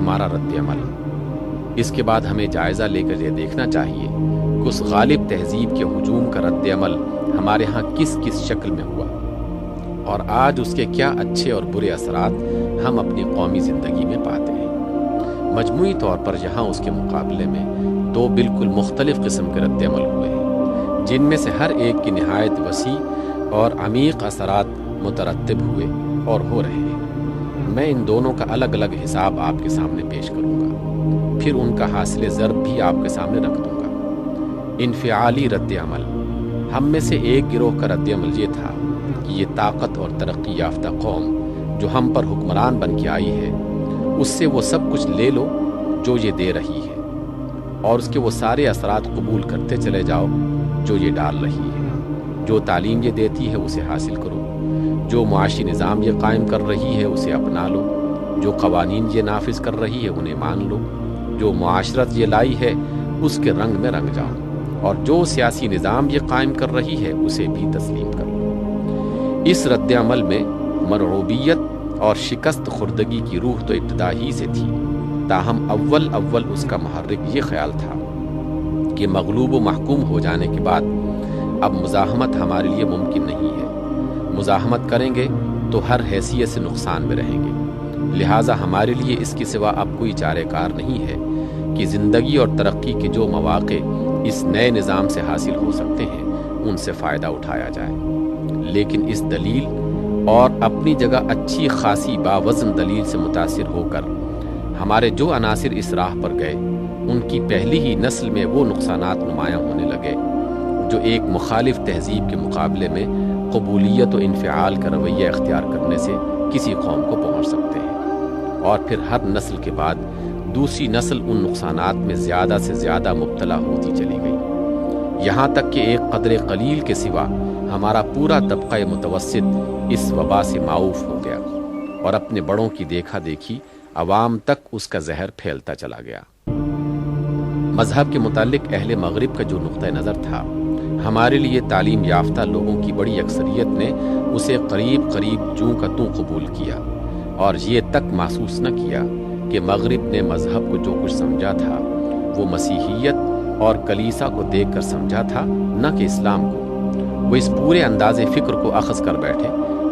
ہمارا رد عمل۔ اس کے بعد ہمیں جائزہ لے کر یہ دیکھنا چاہیے کہ اس غالب تہذیب کے ہجوم کا رد عمل ہمارے ہاں کس کس شکل میں ہوا، اور آج اس کے کیا اچھے اور برے اثرات ہم اپنی قومی زندگی میں پاتے ہیں۔ مجموعی طور پر یہاں اس کے مقابلے میں دو بالکل مختلف قسم کے رد عمل ہوئے ہیں، جن میں سے ہر ایک کی نہایت وسیع اور عمیق اثرات مترتب ہوئے اور ہو رہے ہیں۔ میں ان دونوں کا الگ الگ حساب آپ کے سامنے پیش کروں گا، پھر ان کا حاصل ضرب بھی آپ کے سامنے رکھ دوں گا۔ انفعالی رد عمل۔ ہم میں سے ایک گروہ کا رد عمل یہ تھا کہ یہ طاقت اور ترقی یافتہ قوم جو ہم پر حکمران بن کے آئی ہے، اس سے وہ سب کچھ لے لو جو یہ دے رہی ہے، اور اس کے وہ سارے اثرات قبول کرتے چلے جاؤ جو یہ ڈال رہی ہے۔ جو تعلیم یہ دیتی ہے اسے حاصل کرو، جو معاشی نظام یہ قائم کر رہی ہے اسے اپنا لو، جو قوانین یہ نافذ کر رہی ہے انہیں مان لو، جو معاشرت یہ لائی ہے اس کے رنگ میں رنگ جاؤ، اور جو سیاسی نظام یہ قائم کر رہی ہے اسے بھی تسلیم کر لو۔ اس رد عمل میں مرعوبیت اور شکست خوردگی کی روح تو ابتدا ہی سے تھی، تاہم اول اس کا محرک یہ خیال تھا کہ مغلوب و محکوم ہو جانے کے بعد اب مزاحمت ہمارے لیے ممکن نہیں ہے۔ مزاحمت کریں گے تو ہر حیثیت سے نقصان میں رہیں گے، لہٰذا ہمارے لیے اس کے سوا اب کوئی چارہ کار نہیں ہے کہ زندگی اور ترقی کے جو مواقع اس نئے نظام سے حاصل ہو سکتے ہیں ان سے فائدہ اٹھایا جائے۔ لیکن اس دلیل اور اپنی جگہ اچھی خاصی باوزن دلیل سے متاثر ہو کر ہمارے جو عناصر اس راہ پر گئے، ان کی پہلی ہی نسل میں وہ نقصانات نمایاں ہونے لگے جو ایک مخالف تہذیب کے مقابلے میں قبولیت و انفعال کا رویہ اختیار کرنے سے کسی قوم کو پہنچ سکتے ہیں، اور پھر ہر نسل کے بعد دوسری نسل ان نقصانات میں زیادہ سے زیادہ مبتلا ہوتی چلی گئی، یہاں تک کہ ایک قدر قلیل کے سوا ہمارا پورا طبقہ متوسط اس وبا سے معاف ہو گیا، اور اپنے بڑوں کی دیکھا دیکھی عوام تک اس کا زہر پھیلتا چلا گیا۔ مذہب کے متعلق اہل مغرب کا جو نقطہ نظر تھا، ہمارے لیے تعلیم یافتہ لوگوں کی بڑی اکثریت نے اسے قریب جوں کا توں قبول کیا، اور یہ تک محسوس نہ کیا کہ مغرب نے مذہب کو جو کچھ سمجھا تھا وہ مسیحیت اور کلیسا کو دیکھ کر سمجھا تھا، نہ کہ اسلام کو۔ وہ اس پورے انداز فکر کو اخذ کر بیٹھے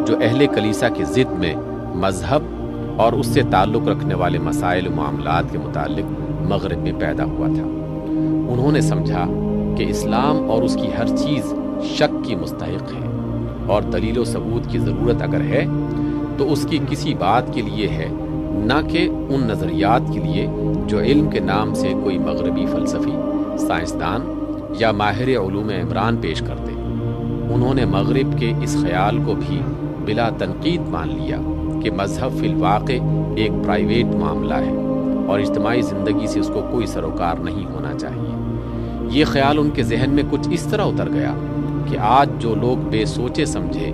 جو اہل کلیسا کی ضد میں مذہب اور اس سے تعلق رکھنے والے مسائل و معاملات کے متعلق مغرب میں پیدا ہوا تھا۔ انہوں نے سمجھا کہ اسلام اور اس کی ہر چیز شک کی مستحق ہے، اور دلیل و ثبوت کی ضرورت اگر ہے تو اس کی کسی بات کے لیے ہے، نہ کہ ان نظریات کے لیے جو علم کے نام سے کوئی مغربی فلسفی، سائنسدان یا ماہر علوم عمران پیش کرتے۔ انہوں نے مغرب کے اس خیال کو بھی بلا تنقید مان لیا کہ مذہب فی الواقع ایک پرائیویٹ معاملہ ہے اور اجتماعی زندگی سے اس کو کوئی سروکار نہیں ہونا چاہیے۔ یہ خیال ان کے ذہن میں کچھ اس طرح اتر گیا کہ آج جو لوگ بے سوچے سمجھے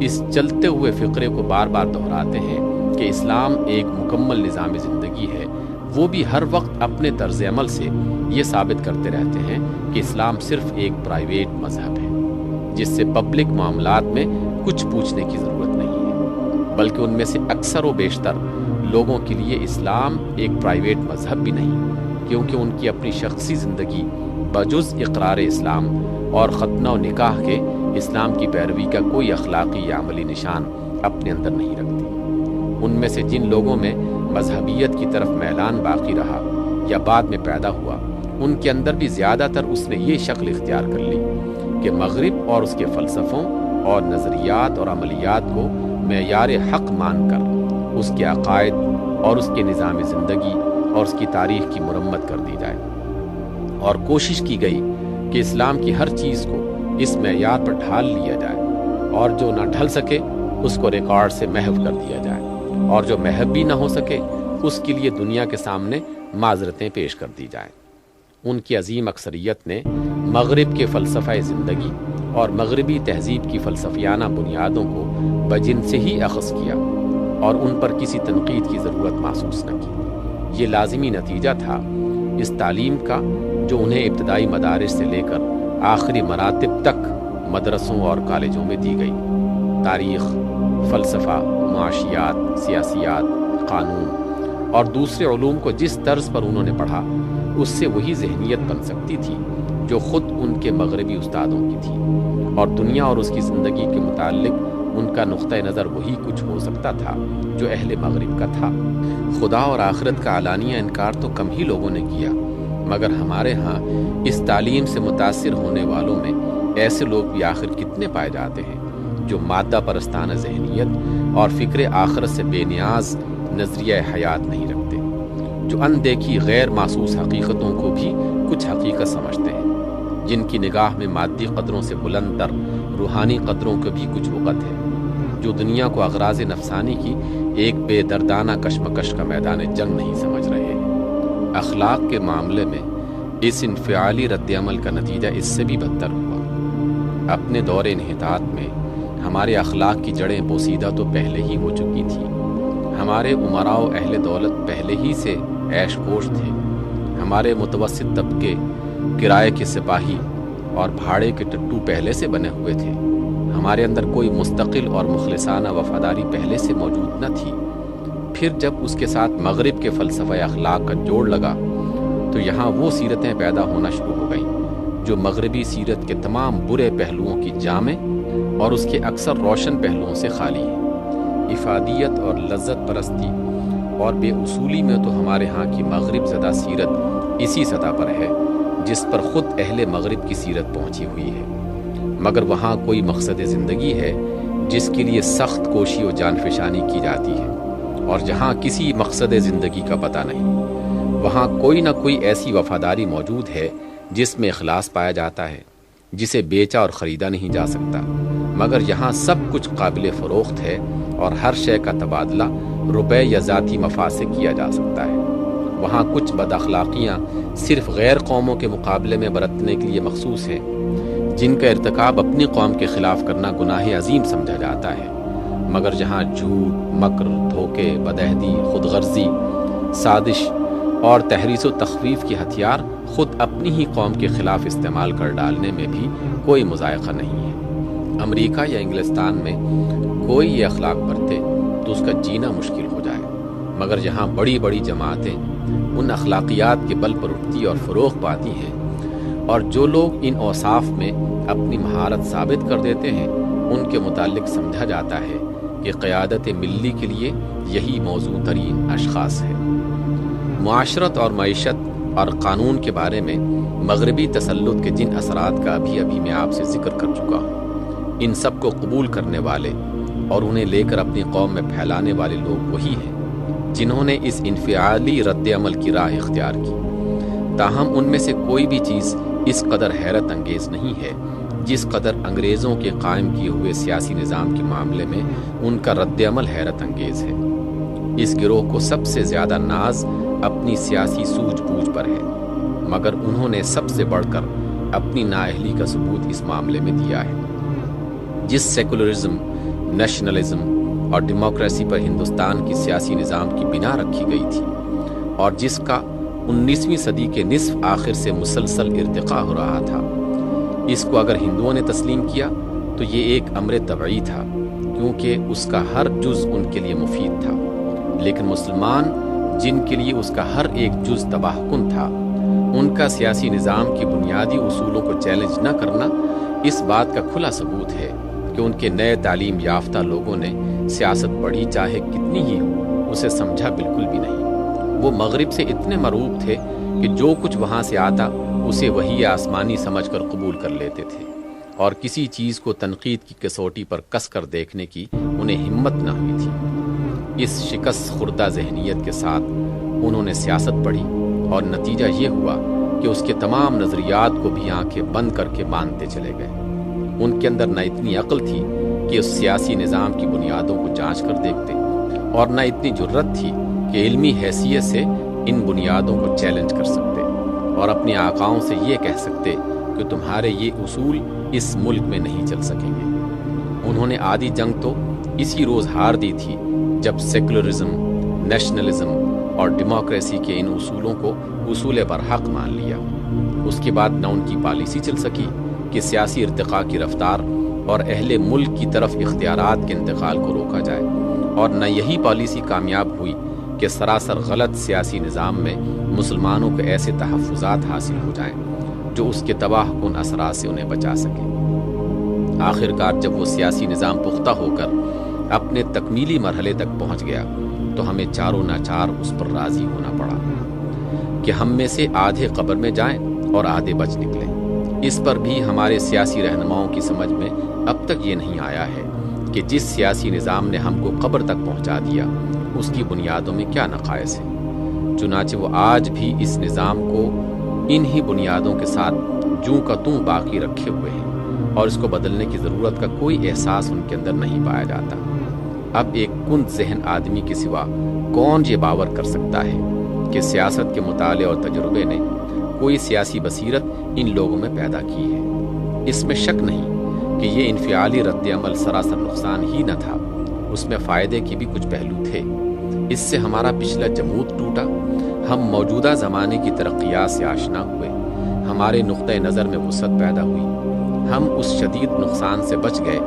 اس چلتے ہوئے فقرے کو بار بار دہراتے ہیں کہ اسلام ایک مکمل نظام زندگی ہے، وہ بھی ہر وقت اپنے طرز عمل سے یہ ثابت کرتے رہتے ہیں کہ اسلام صرف ایک پرائیویٹ مذہب ہے جس سے پبلک معاملات میں کچھ پوچھنے کی ضرورت نہیں ہے، بلکہ ان میں سے اکثر و بیشتر لوگوں کے لیے اسلام ایک پرائیویٹ مذہب بھی نہیں، کیونکہ ان کی اپنی شخصی زندگی بجز اقرار اسلام اور ختنہ و نکاح کے اسلام کی پیروی کا کوئی اخلاقی یا عملی نشان اپنے اندر نہیں رکھتی۔ ان میں سے جن لوگوں میں مذہبیت کی طرف میلان باقی رہا یا بعد میں پیدا ہوا، ان کے اندر بھی زیادہ تر اس نے یہ شکل اختیار کر لی کہ مغرب اور اس کے فلسفوں اور نظریات اور عملیات کو معیار حق مان کر اس کے عقائد اور اس کے نظام زندگی اور اس کی تاریخ کی مرمت کر دی جائے، اور کوشش کی گئی کہ اسلام کی ہر چیز کو اس معیار پر ڈھال لیا جائے، اور جو نہ ڈھل سکے اس کو ریکارڈ سے محو کر دیا جائے، اور جو محو بھی نہ ہو سکے اس کے لیے دنیا کے سامنے معذرتیں پیش کر دی جائیں۔ ان کی عظیم اکثریت نے مغرب کے فلسفہ زندگی اور مغربی تہذیب کی فلسفیانہ بنیادوں کو بجن سے ہی اخذ کیا اور ان پر کسی تنقید کی ضرورت محسوس نہ کی۔ یہ لازمی نتیجہ تھا اس تعلیم کا جو انہیں ابتدائی مدارس سے لے کر آخری مراتب تک مدرسوں اور کالجوں میں دی گئی۔ تاریخ، فلسفہ، معاشیات، سیاسیات، قانون اور دوسرے علوم کو جس طرز پر انہوں نے پڑھا اس سے وہی ذہنیت بن سکتی تھی جو خود ان کے مغربی استادوں کی تھی، اور دنیا اور اس کی زندگی کے متعلق ان کا نقطہ نظر وہی کچھ ہو سکتا تھا جو اہل مغرب کا تھا۔ خدا اور آخرت کا علانیہ انکار تو کم ہی لوگوں نے کیا، مگر ہمارے ہاں اس تعلیم سے متاثر ہونے والوں میں ایسے لوگ بھی آخر کتنے پائے جاتے ہیں جو مادہ پرستانہ ذہنیت اور فکر آخرت سے بے نیاز نظریہ حیات نہیں رکھتے، جو اندیکھی غیر محسوس حقیقتوں کو بھی کچھ حقیقت سمجھتے ہیں، جن کی نگاہ میں مادی قدروں سے بلند تر روحانی قدروں کو بھی کچھ وقت ہے، جو دنیا کو اغراض نفسانی کی ایک بے دردانہ کشمکش کا میدان جنگ نہیں سمجھ رہے ہیں۔ اخلاق کے معاملے میں اس انفعالی رد عمل کا نتیجہ اس سے بھی بدتر ہوا۔ اپنے دور انحطاط میں ہمارے اخلاق کی جڑیں بوسیدہ تو پہلے ہی ہو چکی تھی، ہمارے امراء و اہل دولت پہلے ہی سے عیش کوش تھے، ہمارے متوسط طبقے کرائے کے سپاہی اور بھاڑے کے ٹٹو پہلے سے بنے ہوئے تھے، ہمارے اندر کوئی مستقل اور مخلصانہ وفاداری پہلے سے موجود نہ تھی۔ پھر جب اس کے ساتھ مغرب کے فلسفہ اخلاق کا جوڑ لگا تو یہاں وہ سیرتیں پیدا ہونا شروع ہو گئیں جو مغربی سیرت کے تمام برے پہلوؤں کی جامع اور اس کے اکثر روشن پہلوؤں سے خالی ہیں۔ افادیت اور لذت پرستی اور بے اصولی میں تو ہمارے ہاں کی مغرب زدہ سیرت اسی سطح پر ہے جس پر خود اہل مغرب کی سیرت پہنچی ہوئی ہے، مگر وہاں کوئی مقصد زندگی ہے جس کے لیے سخت کوشی و جان فشانی کی جاتی ہے، اور جہاں کسی مقصد زندگی کا پتہ نہیں وہاں کوئی نہ کوئی ایسی وفاداری موجود ہے جس میں اخلاص پایا جاتا ہے، جسے بیچا اور خریدا نہیں جا سکتا، مگر یہاں سب کچھ قابل فروخت ہے اور ہر شے کا تبادلہ روپے یا ذاتی مفاد سے کیا جا سکتا ہے۔ وہاں کچھ بد اخلاقیاں صرف غیر قوموں کے مقابلے میں برتنے کے لیے مخصوص ہیں، جن کا ارتکاب اپنی قوم کے خلاف کرنا گناہ عظیم سمجھا جاتا ہے، مگر جہاں جھوٹ، مکر، دھوکے، بدعہدی، خود غرضی، سازش اور تحریص و تخویف کے ہتھیار خود اپنی ہی قوم کے خلاف استعمال کر ڈالنے میں بھی کوئی مذائقہ نہیں ہے۔ امریکہ یا انگلستان میں کوئی یہ اخلاق برتے تو اس کا جینا مشکل ہو جائے، مگر جہاں بڑی بڑی جماعتیں ان اخلاقیات کے بل پر اٹھتی اور فروغ پاتی ہیں، اور جو لوگ ان اوصاف میں اپنی مہارت ثابت کر دیتے ہیں ان کے متعلق سمجھا جاتا ہے کہ قیادت ملی کے لیے یہی موزوں ترین اشخاص ہیں۔ معاشرت اور معیشت اور قانون کے بارے میں مغربی تسلط کے جن اثرات کا ابھی میں آپ سے ذکر کر چکا ہوں، ان سب کو قبول کرنے والے اور انہیں لے کر اپنی قوم میں پھیلانے والے لوگ وہی ہیں جنہوں نے اس انفعالی رد عمل کی راہ اختیار کی۔ تاہم ان میں سے کوئی بھی چیز اس قدر حیرت انگیز نہیں ہے جس قدر انگریزوں کے قائم کیے ہوئے سیاسی نظام کے معاملے میں ان کا رد عمل حیرت انگیز ہے۔ اس گروہ کو سب سے زیادہ ناز اپنی سیاسی سوجھ بوجھ پر ہے، مگر انہوں نے سب سے بڑھ کر اپنی نااہلی کا ثبوت اس معاملے میں دیا ہے۔ جس سیکولرزم، نیشنلزم اور ڈیموکریسی پر ہندوستان کی سیاسی نظام کی بنا رکھی گئی تھی، اور جس کا 19ویں صدی کے نصف آخر سے مسلسل ارتقاء ہو رہا تھا، اس کو اگر ہندوؤں نے تسلیم کیا تو یہ ایک امر طبعی تھا، کیونکہ اس کا ہر جز ان کے لیے مفید تھا، لیکن مسلمان جن کے لیے اس کا ہر ایک جز تباہ کن تھا، ان کا سیاسی نظام کی بنیادی اصولوں کو چیلنج نہ کرنا اس بات کا کھلا ثبوت ہے کہ ان کے نئے تعلیم یافتہ لوگوں نے سیاست پڑھی چاہے کتنی ہی ہو، اسے سمجھا بالکل بھی نہیں۔ وہ مغرب سے اتنے مرعوب تھے کہ جو کچھ وہاں سے آتا اسے وحی آسمانی سمجھ کر قبول کر لیتے تھے، اور کسی چیز کو تنقید کی کسوٹی پر کس کر دیکھنے کی انہیں ہمت نہ ہوئی تھی۔ اس شکست خوردہ ذہنیت کے ساتھ انہوں نے سیاست پڑھی، اور نتیجہ یہ ہوا کہ اس کے تمام نظریات کو بھی آنکھیں بند کر کے مانتے چلے گئے۔ ان کے اندر نہ اتنی عقل تھی کہ اس سیاسی نظام کی بنیادوں کو جانچ کر دیکھتے، اور نہ اتنی جرت تھی کہ علمی حیثیت سے ان بنیادوں کو چیلنج کر سکتے اور اپنے آقاؤں سے یہ کہہ سکتے کہ تمہارے یہ اصول اس ملک میں نہیں چل سکیں گے۔ انہوں نے آدھی جنگ تو اسی روز ہار دی تھی جب سیکولرزم، نیشنلزم اور ڈیموکریسی کے ان اصولوں کو اصول برحق مان لیا۔ اس کے بعد نہ ان کی پالیسی چل سکی کہ سیاسی ارتقاء کی رفتار اور اہل ملک کی طرف اختیارات کے انتقال کو روکا جائے، اور نہ یہی پالیسی کامیاب ہوئی کہ سراسر غلط سیاسی نظام میں مسلمانوں کو ایسے تحفظات حاصل ہو جائیں جو اس کے تباہ کن اثرات سے انہیں بچا سکیں۔ آخر کار جب وہ سیاسی نظام پختہ ہو کر اپنے تکمیلی مرحلے تک پہنچ گیا تو ہمیں چاروں ناچار اس پر راضی ہونا پڑا کہ ہم میں سے آدھے قبر میں جائیں اور آدھے بچ نکلیں۔ اس پر بھی ہمارے سیاسی رہنماؤں کی سمجھ میں اب تک یہ نہیں آیا ہے کہ جس سیاسی نظام نے ہم کو قبر تک پہنچا دیا اس کی بنیادوں میں کیا نقائص ہیں۔ چنانچہ وہ آج بھی اس نظام کو انہی بنیادوں کے ساتھ جوں کا توں باقی رکھے ہوئے ہیں اور اس کو بدلنے کی ضرورت کا کوئی احساس ان کے اندر نہیں پایا جاتا۔ اب ایک کند ذہن آدمی کے سوا کون یہ باور کر سکتا ہے کہ سیاست کے مطالعے اور تجربے نے کوئی سیاسی بصیرت ان لوگوں میں پیدا کی ہے؟ اس میں شک نہیں کہ یہ انفعالی رد عمل سراسر نقصان ہی نہ تھا، اس میں فائدے کی بھی کچھ پہلو تھے۔ اس سے ہمارا پچھلا جمود ٹوٹا، ہم موجودہ زمانے کی ترقیات سے آشنا ہوئے، ہمارے نقطۂ نظر میں وسعت پیدا ہوئی، ہم اس شدید نقصان سے بچ گئے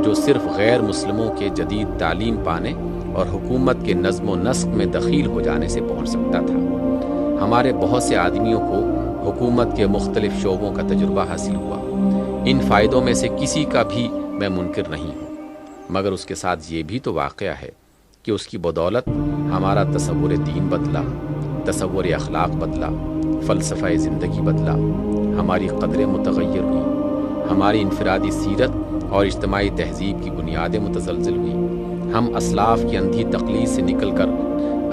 جو صرف غیر مسلموں کے جدید تعلیم پانے اور حکومت کے نظم و نسق میں دخیل ہو جانے سے پہنچ سکتا تھا۔ ہمارے بہت سے آدمیوں کو حکومت کے مختلف شعبوں کا تجربہ حاصل ہوا، ان فائدوں میں سے کسی کا بھی میں منکر نہیں ہوں، مگر اس کے ساتھ یہ بھی تو واقعہ ہے کہ اس کی بدولت ہمارا تصور دین بدلا، تصور اخلاق بدلا، فلسفہ زندگی بدلا، ہماری قدریں متغیر ہوئیں، ہماری انفرادی سیرت اور اجتماعی تہذیب کی بنیادیں متزلزل ہوئیں، ہم اسلاف کی اندھی تقلید سے نکل کر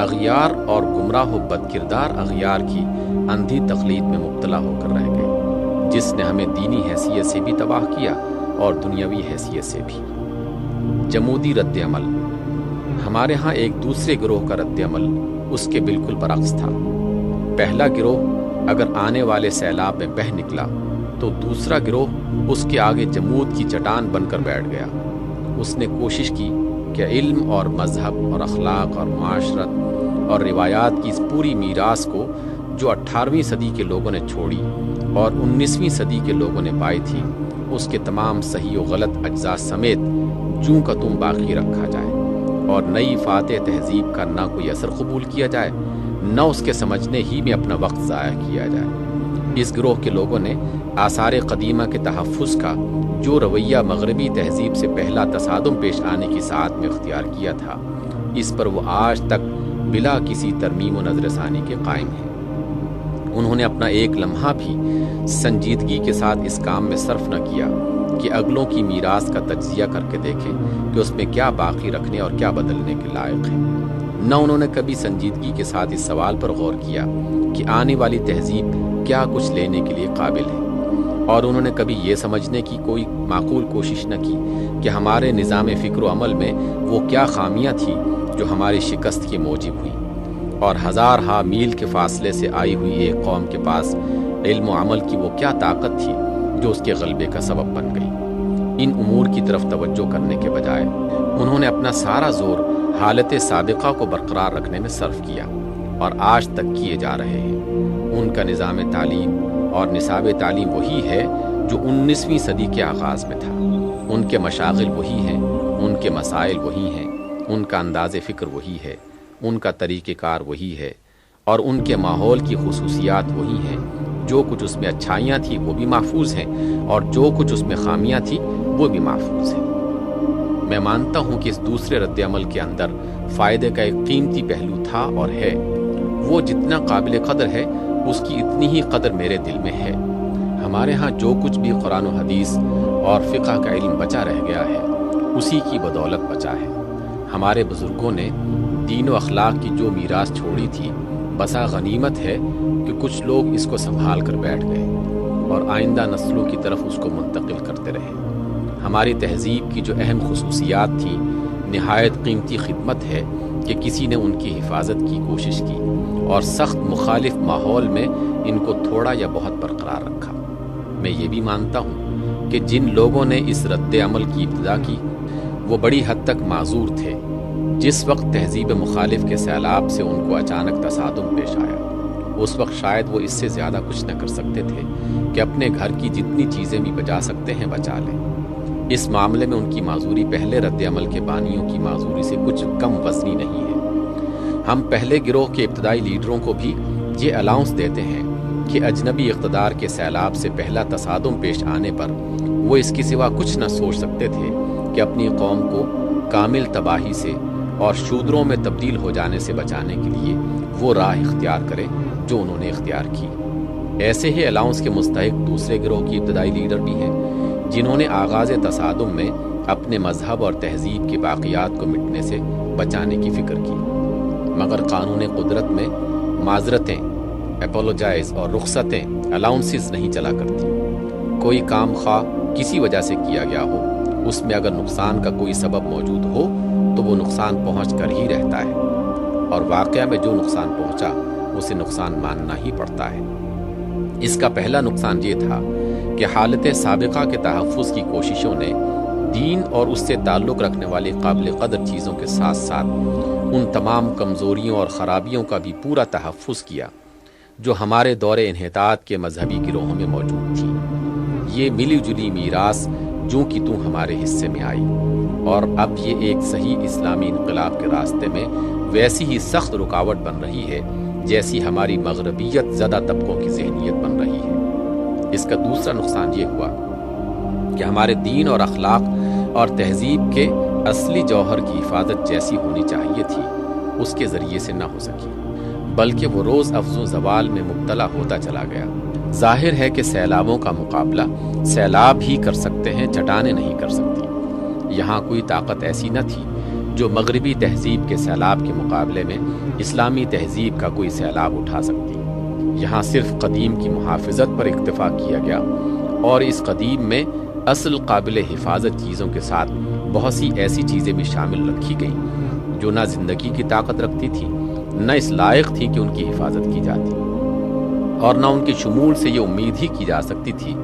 اغیار اور گمراہ و بدکردار اغیار کی اندھی تقلید میں مبتلا ہو کر رہ گئے، جس نے ہمیں دینی حیثیت سے بھی تباہ کیا اور دنیاوی حیثیت سے بھی۔ جمودی رد عمل۔ ہمارے ہاں ایک دوسرے گروہ کا رد عمل اس کے بالکل برعکس تھا۔ پہلا گروہ اگر آنے والے سیلاب میں بہہ نکلا تو دوسرا گروہ اس کے آگے جمود کی چٹان بن کر بیٹھ گیا۔ اس نے کوشش کی کہ علم اور مذہب اور اخلاق اور معاشرت اور روایات کی اس پوری میراث کو جو 18ویں صدی کے لوگوں نے چھوڑی اور 19ویں صدی کے لوگوں نے پائی تھی، اس کے تمام صحیح و غلط اجزاء سمیت جوں کا توں باقی رکھا جائے اور نئی فاتح تہذیب کا نہ کوئی اثر قبول کیا جائے، نہ اس کے سمجھنے ہی میں اپنا وقت ضائع کیا جائے۔ اس گروہ کے لوگوں نے آثار قدیمہ کے تحفظ کا جو رویہ مغربی تہذیب سے پہلا تصادم پیش آنے کی ساعت میں اختیار کیا تھا، اس پر وہ آج تک بلا کسی ترمیم و نظر ثانی کے قائم ہیں۔ انہوں نے اپنا ایک لمحہ بھی سنجیدگی کے ساتھ اس کام میں صرف نہ کیا کہ اگلوں کی میراث کا تجزیہ کر کے دیکھیں کہ اس میں کیا باقی رکھنے اور کیا بدلنے کے لائق ہے۔ نہ انہوں نے کبھی سنجیدگی کے ساتھ اس سوال پر غور کیا کہ آنے والی تہذیب کیا کچھ لینے کے لیے قابل ہے، اور انہوں نے کبھی یہ سمجھنے کی کوئی معقول کوشش نہ کی کہ ہمارے نظام فکر و عمل میں وہ کیا خامیاں تھیں جو ہماری شکست کی موجب ہوئی، اور ہزارہا میل کے فاصلے سے آئی ہوئی ایک قوم کے پاس علم و عمل کی وہ کیا طاقت تھی جو اس کے غلبے کا سبب بن گئی۔ ان امور کی طرف توجہ کرنے کے بجائے انہوں نے اپنا سارا زور حالت سابقہ کو برقرار رکھنے میں صرف کیا، اور آج تک کیے جا رہے ہیں۔ ان کا نظام تعلیم اور نصاب تعلیم وہی ہے جو 19ویں صدی کے آغاز میں تھا، ان کے مشاغل وہی ہیں، ان کے مسائل وہی ہیں، ان کا انداز فکر وہی ہے، ان کا طریقہ کار وہی ہے، اور ان کے ماحول کی خصوصیات وہی ہیں۔ جو کچھ اس میں اچھائیاں تھیں وہ بھی محفوظ ہیں، اور جو کچھ اس میں خامیاں تھیں وہ بھی محفوظ ہیں۔ میں مانتا ہوں کہ اس دوسرے رد عمل کے اندر فائدے کا ایک قیمتی پہلو تھا اور ہے۔ وہ جتنا قابل قدر ہے اس کی اتنی ہی قدر میرے دل میں ہے۔ ہمارے ہاں جو کچھ بھی قرآن و حدیث اور فقہ کا علم بچا رہ گیا ہے اسی کی بدولت بچا ہے۔ ہمارے بزرگوں نے دین و اخلاق کی جو میراث چھوڑی تھی، بسا غنیمت ہے کہ کچھ لوگ اس کو سنبھال کر بیٹھ گئے اور آئندہ نسلوں کی طرف اس کو منتقل کرتے رہے۔ ہماری تہذیب کی جو اہم خصوصیات تھیں، نہایت قیمتی خدمت ہے کہ کسی نے ان کی حفاظت کی کوشش کی اور سخت مخالف ماحول میں ان کو تھوڑا یا بہت برقرار رکھا۔ میں یہ بھی مانتا ہوں کہ جن لوگوں نے اس رد عمل کی ابتدا کی وہ بڑی حد تک معذور تھے۔ جس وقت تہذیب مخالف کے سیلاب سے ان کو اچانک تصادم پیش آیا، اس وقت شاید وہ اس سے زیادہ کچھ نہ کر سکتے تھے کہ اپنے گھر کی جتنی چیزیں بھی بچا سکتے ہیں بچا لیں۔ اس معاملے میں ان کی معذوری پہلے رد عمل کے بانیوں کی معذوری سے کچھ کم وزنی نہیں ہے۔ ہم پہلے گروہ کے ابتدائی لیڈروں کو بھی یہ الاؤنس دیتے ہیں کہ اجنبی اقتدار کے سیلاب سے پہلا تصادم پیش آنے پر وہ اس کے سوا کچھ نہ سوچ سکتے تھے کہ اپنی قوم کو کامل تباہی سے اور شودروں میں تبدیل ہو جانے سے بچانے کے لیے وہ راہ اختیار کرے جو انہوں نے اختیار کی۔ ایسے ہی الاؤنس کے مستحق دوسرے گروہ کی ابتدائی لیڈر بھی ہیں جنہوں نے آغاز تصادم میں اپنے مذہب اور تہذیب کے باقیات کو مٹنے سے بچانے کی فکر کی، مگر قانون قدرت میں معذرتیں، اپولوجائز اور رخصتیں الاؤنسز نہیں چلا کرتی۔ کوئی کام خواہ کسی وجہ سے کیا گیا ہو، اس میں اگر نقصان کا کوئی سبب موجود ہو تو وہ نقصان پہنچ کر ہی رہتا ہے، اور واقعہ میں جو نقصان پہنچا اسے نقصان ماننا ہی پڑتا ہے۔ اس کا پہلا نقصان یہ تھا کہ حالت سابقہ کے تحفظ کی کوششوں نے دین اور اس سے تعلق رکھنے والی قابل قدر چیزوں کے ساتھ ساتھ ان تمام کمزوریوں اور خرابیوں کا بھی پورا تحفظ کیا جو ہمارے دور انحطاط کے مذہبی گروہوں میں موجود تھی۔ یہ ملی جلی میراث جوں کی توں ہمارے حصے میں آئی، اور اب یہ ایک صحیح اسلامی انقلاب کے راستے میں ویسی ہی سخت رکاوٹ بن رہی ہے جیسی ہماری مغربیت زدہ طبقوں کی ذہنیت بن رہی ہے۔ اس کا دوسرا نقصان یہ ہوا کہ ہمارے دین اور اخلاق اور تہذیب کے اصلی جوہر کی حفاظت جیسی ہونی چاہیے تھی اس کے ذریعے سے نہ ہو سکی، بلکہ وہ روز افز و زوال میں مبتلا ہوتا چلا گیا۔ ظاہر ہے کہ سیلابوں کا مقابلہ سیلاب ہی کر سکتے ہیں، چٹانیں نہیں کر سکتی۔ یہاں کوئی طاقت ایسی نہ تھی جو مغربی تہذیب کے سیلاب کے مقابلے میں اسلامی تہذیب کا کوئی سیلاب اٹھا سکتی۔ یہاں صرف قدیم کی محافظت پر اکتفا کیا گیا، اور اس قدیم میں اصل قابل حفاظت چیزوں کے ساتھ بہت سی ایسی چیزیں بھی شامل رکھی گئیں جو نہ زندگی کی طاقت رکھتی تھی، نہ اس لائق تھی کہ ان کی حفاظت کی جاتی، اور نہ ان کے شمول سے یہ امید ہی کی جا سکتی تھی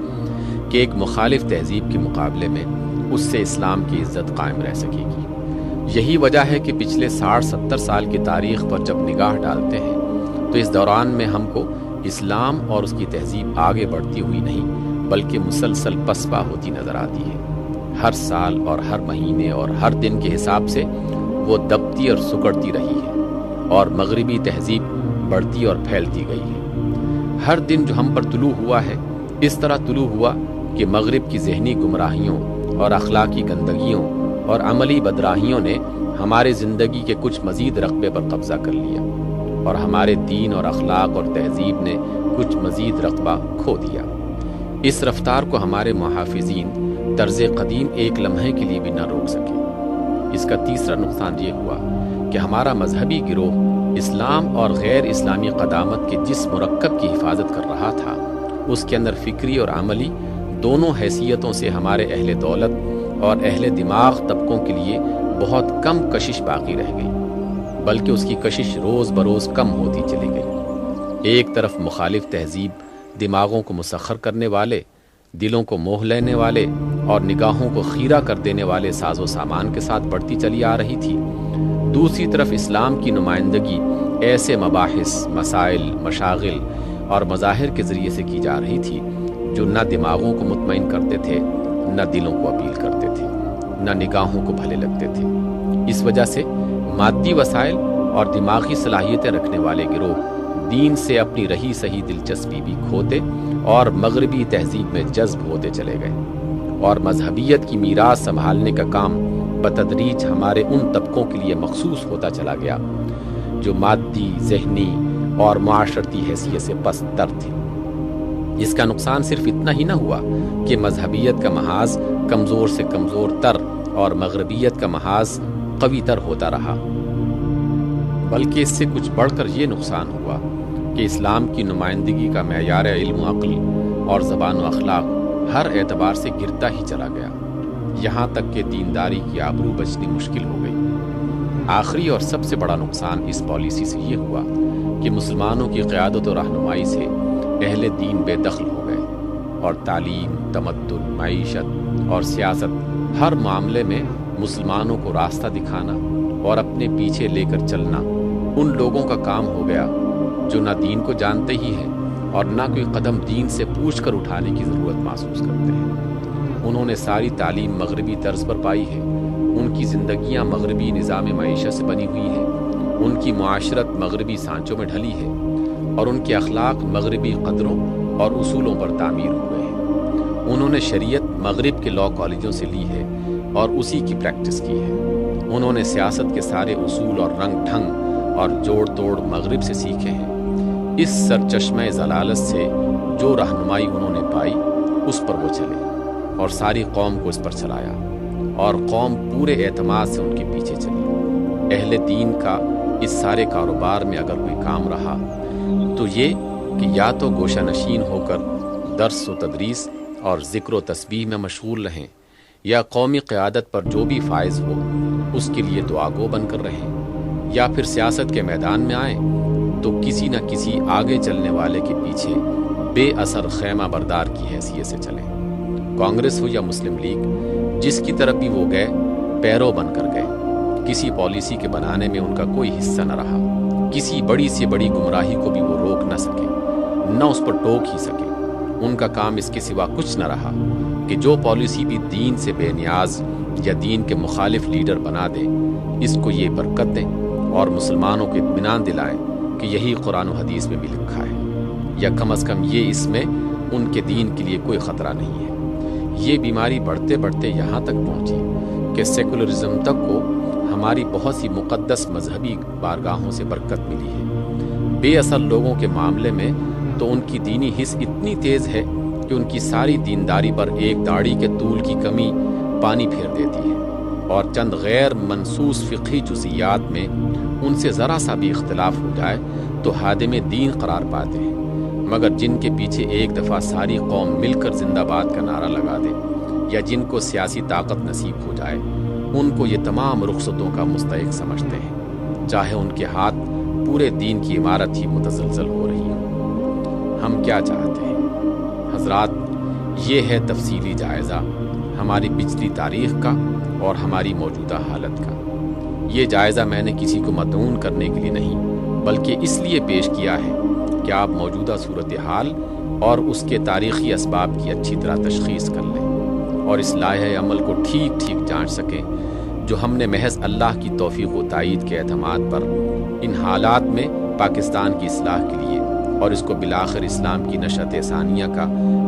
کہ ایک مخالف تہذیب کے مقابلے میں اس سے اسلام کی عزت قائم رہ سکے گی۔ یہی وجہ ہے کہ پچھلے 60-70 سال کی تاریخ پر جب نگاہ ڈالتے ہیں تو اس دوران میں ہم کو اسلام اور اس کی تہذیب آگے بڑھتی ہوئی نہیں بلکہ مسلسل پسپا ہوتی نظر آتی ہے۔ ہر سال اور ہر مہینے اور ہر دن کے حساب سے وہ دبتی اور سکڑتی رہی ہے، اور مغربی تہذیب بڑھتی اور پھیلتی گئی ہے۔ ہر دن جو ہم پر طلوع ہوا ہے اس طرح طلوع ہوا کہ مغرب کی ذہنی گمراہیوں اور اخلاقی گندگیوں اور عملی بدراہیوں نے ہمارے زندگی کے کچھ مزید رقبے پر قبضہ کر لیا، اور ہمارے دین اور اخلاق اور تہذیب نے کچھ مزید رقبہ کھو دیا۔ اس رفتار کو ہمارے محافظین طرز قدیم ایک لمحے کے لیے بھی نہ روک سکے۔ اس کا تیسرا نقصان یہ ہوا کہ ہمارا مذہبی گروہ اسلام اور غیر اسلامی قدامت کے جس مرکب کی حفاظت کر رہا تھا اس کے اندر فکری اور عملی دونوں حیثیتوں سے ہمارے اہل دولت اور اہل دماغ طبقوں کے لیے بہت کم کشش باقی رہ گئی، بلکہ اس کی کشش روز بروز کم ہوتی چلی گئی۔ ایک طرف مخالف تہذیب دماغوں کو مسخر کرنے والے، دلوں کو موہ لینے والے اور نگاہوں کو خیرہ کر دینے والے ساز و سامان کے ساتھ بڑھتی چلی آ رہی تھی، دوسری طرف اسلام کی نمائندگی ایسے مباحث، مسائل، مشاغل اور مظاہر کے ذریعے سے کی جا رہی تھی جو نہ دماغوں کو مطمئن کرتے تھے، نہ دلوں کو اپیل کرتے تھے، نہ نگاہوں کو بھلے لگتے تھے۔ اس وجہ سے مادی وسائل اور دماغی صلاحیتیں رکھنے والے گروہ دین سے اپنی رہی سہی دلچسپی بھی کھوتے اور مغربی تہذیب میں جذب ہوتے چلے گئے، اور مذہبیت کی میراث سنبھالنے کا کام بتدریج ہمارے ان طبقوں کے لیے مخصوص ہوتا چلا گیا جو مادی، ذہنی اور معاشرتی حیثیت سے پست تر تھے۔ اس کا نقصان صرف اتنا ہی نہ ہوا کہ مذہبیت کا محاذ کمزور سے کمزور تر اور مغربیت کا محاذ قوی تر ہوتا رہا، بلکہ اس سے کچھ بڑھ کر یہ نقصان ہوا کہ اسلام کی نمائندگی کا معیار علم و عقل اور زبان و اخلاق ہر اعتبار سے گرتا ہی چلا گیا، یہاں تک کہ دینداری کی آبرو بچنی مشکل ہو گئی۔ آخری اور سب سے بڑا نقصان اس پالیسی سے یہ ہوا کہ مسلمانوں کی قیادت و رہنمائی سے اہل دین بے دخل ہو گئے، اور تعلیم، تمدن، معیشت اور سیاست ہر معاملے میں مسلمانوں کو راستہ دکھانا اور اپنے پیچھے لے کر چلنا ان لوگوں کا کام ہو گیا جو نہ دین کو جانتے ہی ہیں اور نہ کوئی قدم دین سے پوچھ کر اٹھانے کی ضرورت محسوس کرتے ہیں۔ انہوں نے ساری تعلیم مغربی طرز پر پائی ہے، ان کی زندگیاں مغربی نظام معیشت سے بنی ہوئی ہیں، ان کی معاشرت مغربی سانچوں میں ڈھلی ہے اور ان کے اخلاق مغربی قدروں اور اصولوں پر تعمیر ہوئے ہیں۔ انہوں نے شریعت مغرب کے لاء کالجوں سے لی ہے اور اسی کی پریکٹس کی ہے۔ انہوں نے سیاست کے سارے اصول اور رنگ ڈھنگ اور جوڑ توڑ مغرب سے سیکھے ہیں۔ اس سرچشمہ ضلالت سے جو رہنمائی انہوں نے پائی اس پر وہ چلے اور ساری قوم کو اس پر چلایا، اور قوم پورے اعتماد سے ان کے پیچھے چلی۔ اہل دین کا اس سارے کاروبار میں اگر کوئی کام رہا تو یہ کہ یا تو گوشہ نشین ہو کر درس و تدریس اور ذکر و تسبیح میں مشغول رہیں، یا قومی قیادت پر جو بھی فائز ہو اس کے لیے دعا گو بن کر رہیں، یا پھر سیاست کے میدان میں آئیں تو کسی نہ کسی آگے چلنے والے کے پیچھے بے اثر خیمہ بردار کی حیثیت سے چلیں۔ کانگریس ہو یا مسلم لیگ، جس کی طرف بھی وہ گئے پیرو بن کر گئے۔ کسی پالیسی کے بنانے میں ان کا کوئی حصہ نہ رہا، کسی بڑی سے بڑی گمراہی کو بھی وہ روک نہ سکے، نہ اس پر ٹوک ہی سکے۔ ان کا کام اس کے سوا کچھ نہ رہا کہ جو پالیسی بھی دین سے بے نیاز یا دین کے مخالف لیڈر بنا دیں، اس کو یہ برکت دیں اور مسلمانوں کو اطمینان دلائیں کہ یہی قرآن و حدیث میں بھی لکھا ہے، یا کم از کم یہ اس میں ان کے دین کے لیے کوئی خطرہ نہیں ہے۔ یہ بیماری بڑھتے بڑھتے یہاں تک پہنچی کہ سیکولرزم تک کو ہماری بہت سی مقدس مذہبی بارگاہوں سے برکت ملی ہے۔ بے اثر لوگوں کے معاملے میں تو ان کی دینی حس اتنی تیز ہے کہ ان کی ساری دینداری پر ایک داڑھی کے طول کی کمی پانی پھیر دیتی ہے، اور چند غیر منصوص فقہی جزئیات میں ان سے ذرا سا بھی اختلاف ہو جائے تو ہادم دین قرار پاتے ہیں۔ مگر جن کے پیچھے ایک دفعہ ساری قوم مل کر زندہ باد کا نعرہ لگا دے، یا جن کو سیاسی طاقت نصیب ہو جائے، ان کو یہ تمام رخصتوں کا مستحق سمجھتے ہیں، چاہے ان کے ہاتھ پورے دین کی عمارت ہی متزلزل ہو رہی ہو۔ ہم کیا چاہتے ہیں حضرات؟ یہ ہے تفصیلی جائزہ ہماری پچھلی تاریخ کا اور ہماری موجودہ حالت کا۔ یہ جائزہ میں نے کسی کو مدعون کرنے کے لیے نہیں، بلکہ اس لیے پیش کیا ہے کہ آپ موجودہ صورتحال اور اس کے تاریخی اسباب کی اچھی طرح تشخیص کر لیں اور اس لائحہ عمل کو ٹھیک ٹھیک جانچ سکیں جو ہم نے محض اللہ کی توفیق و تائید کے اعتماد پر ان حالات میں پاکستان کی اصلاح کے لیے اور اس کو بالآخر اسلام کی نشأت ثانیہ کا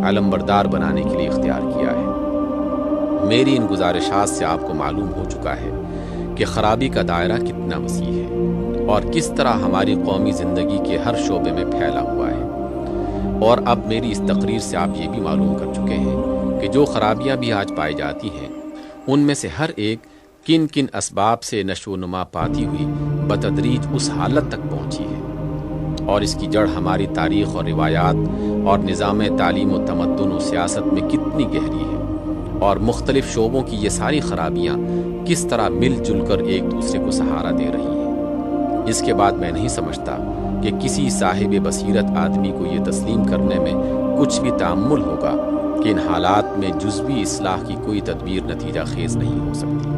علمبردار بنانے کے لیے اختیار کیا ہے۔ میری ان گزارشات سے آپ کو معلوم ہو چکا ہے کہ خرابی کا دائرہ کتنا وسیع ہے اور کس طرح ہماری قومی زندگی کے ہر شعبے میں پھیلا ہوا ہے۔ اور اب میری اس تقریر سے آپ یہ بھی معلوم کر چکے ہیں کہ جو خرابیاں بھی آج پائی جاتی ہیں ان میں سے ہر ایک کن کن اسباب سے نشو و نما پاتی ہوئی بتدریج اس حالت تک پہنچی ہے، اور اس کی جڑ ہماری تاریخ اور روایات اور نظام تعلیم و تمدن و سیاست میں کتنی گہری ہے، اور مختلف شعبوں کی یہ ساری خرابیاں کس طرح مل جل کر ایک دوسرے کو سہارا دے رہی ہیں۔ اس کے بعد میں نہیں سمجھتا کہ کسی صاحب بصیرت آدمی کو یہ تسلیم کرنے میں کچھ بھی تأمل ہوگا کہ ان حالات میں جزوی اصلاح کی کوئی تدبیر نتیجہ خیز نہیں ہو سکتی۔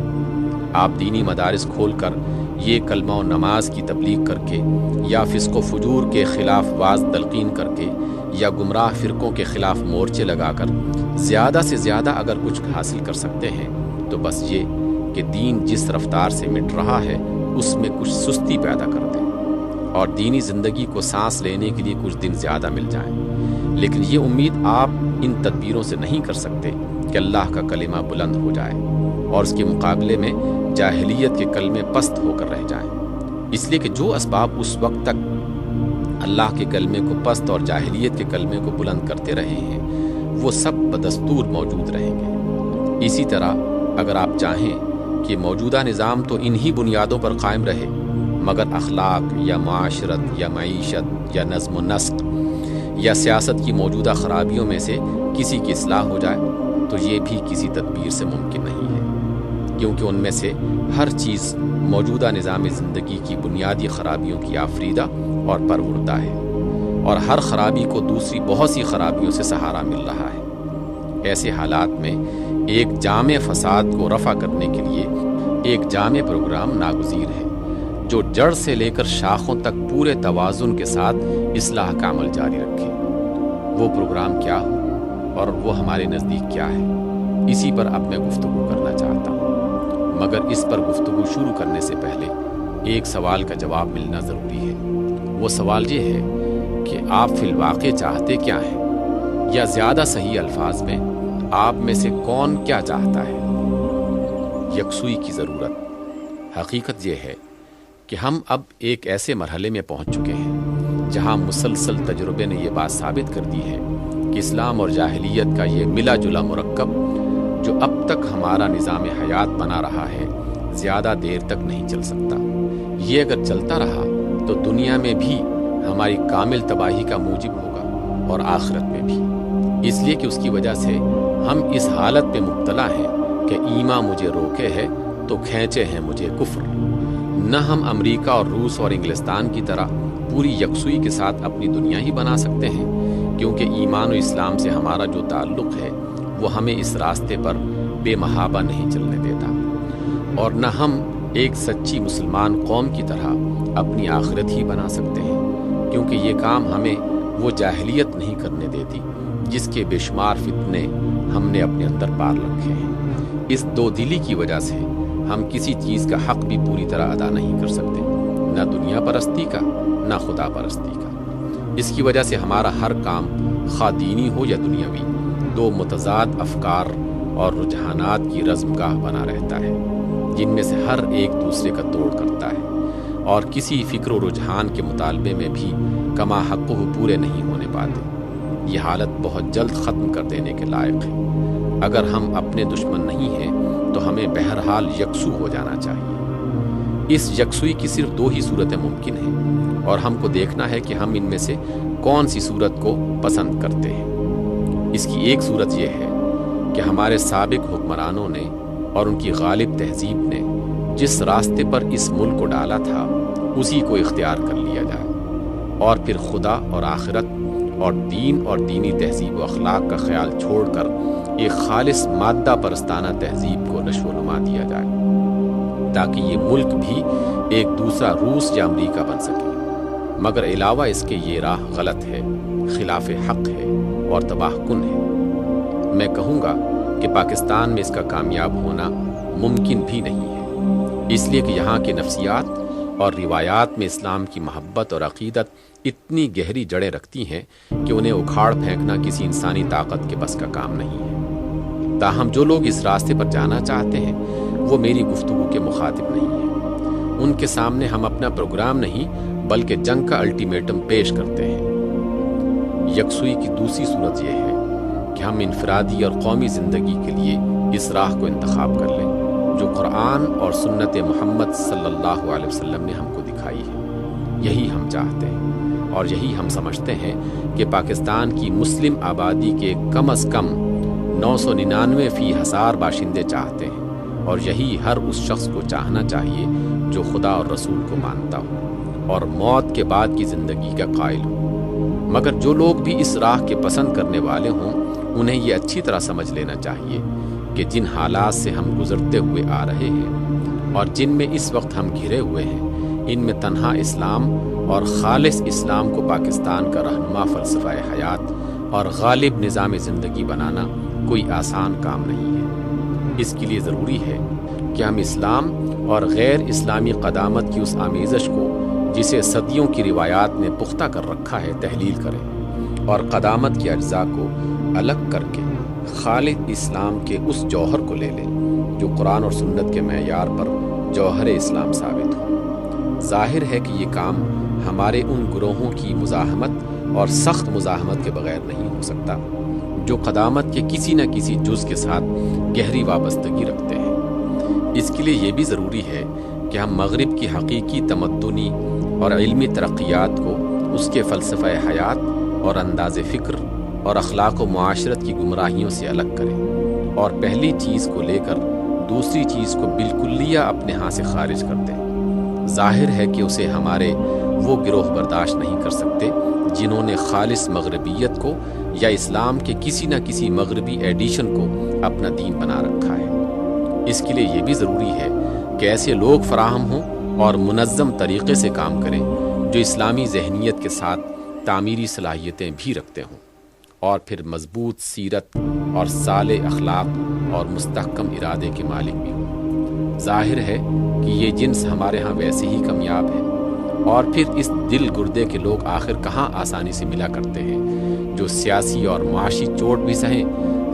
آپ دینی مدارس کھول کر یہ کلمہ و نماز کی تبلیغ کر کے، یا فسق و فجور کے خلاف واعظ تلقین کر کے، یا گمراہ فرقوں کے خلاف مورچے لگا کر زیادہ سے زیادہ اگر کچھ حاصل کر سکتے ہیں تو بس یہ کہ دین جس رفتار سے مٹ رہا ہے اس میں کچھ سستی پیدا کر دیں اور دینی زندگی کو سانس لینے کے لیے کچھ دن زیادہ مل جائیں۔ لیکن یہ امید آپ ان تدبیروں سے نہیں کر سکتے کہ اللہ کا کلمہ بلند ہو جائے اور اس کے مقابلے میں جاہلیت کے کلمے پست ہو کر رہ جائیں، اس لیے کہ جو اسباب اس وقت تک اللہ کے کلمے کو پست اور جاہلیت کے کلمے کو بلند کرتے رہے ہیں وہ سب بدستور موجود رہیں گے۔ اسی طرح اگر آپ چاہیں کہ موجودہ نظام تو انہی بنیادوں پر قائم رہے، مگر اخلاق یا معاشرت یا معیشت یا نظم و نسق یا سیاست کی موجودہ خرابیوں میں سے کسی کی اصلاح ہو جائے تو یہ بھی کسی تدبیر سے ممکن نہیں ہے، کیونکہ ان میں سے ہر چیز موجودہ نظام زندگی کی بنیادی خرابیوں کی آفریدہ اور پروردہ ہے، اور ہر خرابی کو دوسری بہت سی خرابیوں سے سہارا مل رہا ہے۔ ایسے حالات میں ایک جامع فساد کو رفع کرنے کے لیے ایک جامع پروگرام ناگزیر ہے جو جڑ سے لے کر شاخوں تک پورے توازن کے ساتھ اصلاح کا عمل جاری رکھے۔ وہ پروگرام کیا ہو اور وہ ہمارے نزدیک کیا ہے، اسی پر اب میں گفتگو کرنا چاہتا ہوں، مگر اس پر گفتگو شروع کرنے سے پہلے ایک سوال کا جواب ملنا ضروری ہے۔ وہ سوال یہ ہے کہ آپ فی الواقع چاہتے کیا ہیں، یا زیادہ صحیح الفاظ میں آپ میں سے کون کیا چاہتا ہے؟ یکسوئی کی ضرورت۔ حقیقت یہ ہے کہ ہم اب ایک ایسے مرحلے میں پہنچ چکے ہیں جہاں مسلسل تجربے نے یہ بات ثابت کر دی ہے کہ اسلام اور جاہلیت کا یہ ملا جلا مرکب جو اب تک ہمارا نظام حیات بنا رہا ہے زیادہ دیر تک نہیں چل سکتا۔ یہ اگر چلتا رہا تو دنیا میں بھی ہماری کامل تباہی کا موجب ہوگا اور آخرت میں بھی، اس لیے کہ اس کی وجہ سے ہم اس حالت میں مبتلا ہیں کہ ایمان مجھے روکے ہے تو کھینچے ہیں مجھے کفر۔ نہ ہم امریکہ اور روس اور انگلستان کی طرح پوری یکسوئی کے ساتھ اپنی دنیا ہی بنا سکتے ہیں، کیونکہ ایمان و اسلام سے ہمارا جو تعلق ہے وہ ہمیں اس راستے پر بے محابہ نہیں چلنے دیتا، اور نہ ہم ایک سچی مسلمان قوم کی طرح اپنی آخرت ہی بنا سکتے ہیں، کیونکہ یہ کام ہمیں وہ جاہلیت نہیں کرنے دیتی جس کے بے شمار فتنے ہم نے اپنے اندر پال رکھے ہیں۔ اس دو دلی کی وجہ سے ہم کسی چیز کا حق بھی پوری طرح ادا نہیں کر سکتے، نہ دنیا پرستی کا نہ خدا پرستی کا۔ اس کی وجہ سے ہمارا ہر کام خواہ دینی ہو یا دنیاوی دو متضاد افکار اور رجحانات کی رزمگاہ بنا رہتا ہے، جن میں سے ہر ایک دوسرے کا توڑ کرتا ہے، اور کسی فکر و رجحان کے مطالبے میں بھی کما حقہ پورے نہیں ہونے پاتے۔ یہ حالت بہت جلد ختم کر دینے کے لائق ہے۔ اگر ہم اپنے دشمن نہیں ہیں تو ہمیں بہرحال یکسو ہو جانا چاہیے۔ اس یکسوئی کی صرف دو ہی صورتیں ممکن ہیں، اور ہم کو دیکھنا ہے کہ ہم ان میں سے کون سی صورت کو پسند کرتے ہیں۔ اس کی ایک صورت یہ ہے کہ ہمارے سابق حکمرانوں نے اور ان کی غالب تہذیب نے جس راستے پر اس ملک کو ڈالا تھا اسی کو اختیار کر لیا جائے، اور پھر خدا اور آخرت اور دین اور دینی تہذیب و اخلاق کا خیال چھوڑ کر ایک خالص مادہ پرستانہ تہذیب کو نشو و نما دیا جائے، تاکہ یہ ملک بھی ایک دوسرا روس یا امریکہ بن سکے۔ مگر علاوہ اس کے یہ راہ غلط ہے، خلاف حق ہے اور تباہ کن ہے۔ میں کہوں گا کہ پاکستان میں اس کا کامیاب ہونا ممکن بھی نہیں ہے، اس لیے کہ یہاں کی نفسیات اور روایات میں اسلام کی محبت اور عقیدت اتنی گہری جڑیں رکھتی ہیں کہ انہیں اکھاڑ پھینکنا کسی انسانی طاقت کے بس کا کام نہیں ہے۔ تاہم جو لوگ اس راستے پر جانا چاہتے ہیں وہ میری گفتگو کے مخاطب نہیں ہیں۔ ان کے سامنے ہم اپنا پروگرام نہیں بلکہ جنگ کا الٹیمیٹم پیش کرتے ہیں۔ یکسوئی کی دوسری صورت یہ ہے کہ ہم انفرادی اور قومی زندگی کے لیے اس راہ کو انتخاب کر لیں جو قرآن اور سنت محمد صلی اللہ علیہ وسلم نے ہم کو دکھائی ہے۔ یہی ہم چاہتے ہیں، اور یہی ہم سمجھتے ہیں کہ پاکستان کی مسلم آبادی کے کم از کم 999% باشندے چاہتے ہیں، اور یہی ہر اس شخص کو چاہنا چاہیے جو خدا اور رسول کو مانتا ہو اور موت کے بعد کی زندگی کا قائل ہو۔ مگر جو لوگ بھی اس راہ کے پسند کرنے والے ہوں انہیں یہ اچھی طرح سمجھ لینا چاہیے کہ جن حالات سے ہم گزرتے ہوئے آ رہے ہیں اور جن میں اس وقت ہم گھرے ہوئے ہیں، ان میں تنہا اسلام اور خالص اسلام کو پاکستان کا رہنما فلسفہ حیات اور غالب نظام زندگی بنانا کوئی آسان کام نہیں ہے۔ اس کے لیے ضروری ہے کہ ہم اسلام اور غیر اسلامی قدامت کی اس آمیزش کو جسے صدیوں کی روایات نے پختہ کر رکھا ہے تحلیل کریں، اور قدامت کے اجزاء کو الگ کر کے خالد اسلام کے اس جوہر کو لے لیں جو قرآن اور سنت کے معیار پر جوہر اسلام ثابت ہو۔ ظاہر ہے کہ یہ کام ہمارے ان گروہوں کی مزاحمت اور سخت مزاحمت کے بغیر نہیں ہو سکتا جو قدامت کے کسی نہ کسی جز کے ساتھ گہری وابستگی رکھتے ہیں۔ اس کے لیے یہ بھی ضروری ہے کہ ہم مغرب کی حقیقی تمدنی اور علمی ترقیات کو اس کے فلسفہ حیات اور انداز فکر اور اخلاق و معاشرت کی گمراہیوں سے الگ کریں، اور پہلی چیز کو لے کر دوسری چیز کو بالکلیہ اپنے ہاں سے خارج کر دیں۔ ظاہر ہے کہ اسے ہمارے وہ گروہ برداشت نہیں کر سکتے جنہوں نے خالص مغربیت کو یا اسلام کے کسی نہ کسی مغربی ایڈیشن کو اپنا دین بنا رکھا ہے۔ اس کے لیے یہ بھی ضروری ہے کہ ایسے لوگ فراہم ہوں اور منظم طریقے سے کام کریں جو اسلامی ذہنیت کے ساتھ تعمیری صلاحیتیں بھی رکھتے ہوں، اور پھر مضبوط سیرت اور صالح اخلاق اور مستحکم ارادے کے مالک بھی ہوں۔ ظاہر ہے کہ یہ جنس ہمارے ہاں ویسے ہی کمیاب ہے، اور پھر اس دل گردے کے لوگ آخر کہاں آسانی سے ملا کرتے ہیں، جو سیاسی اور معاشی چوٹ بھی سہیں،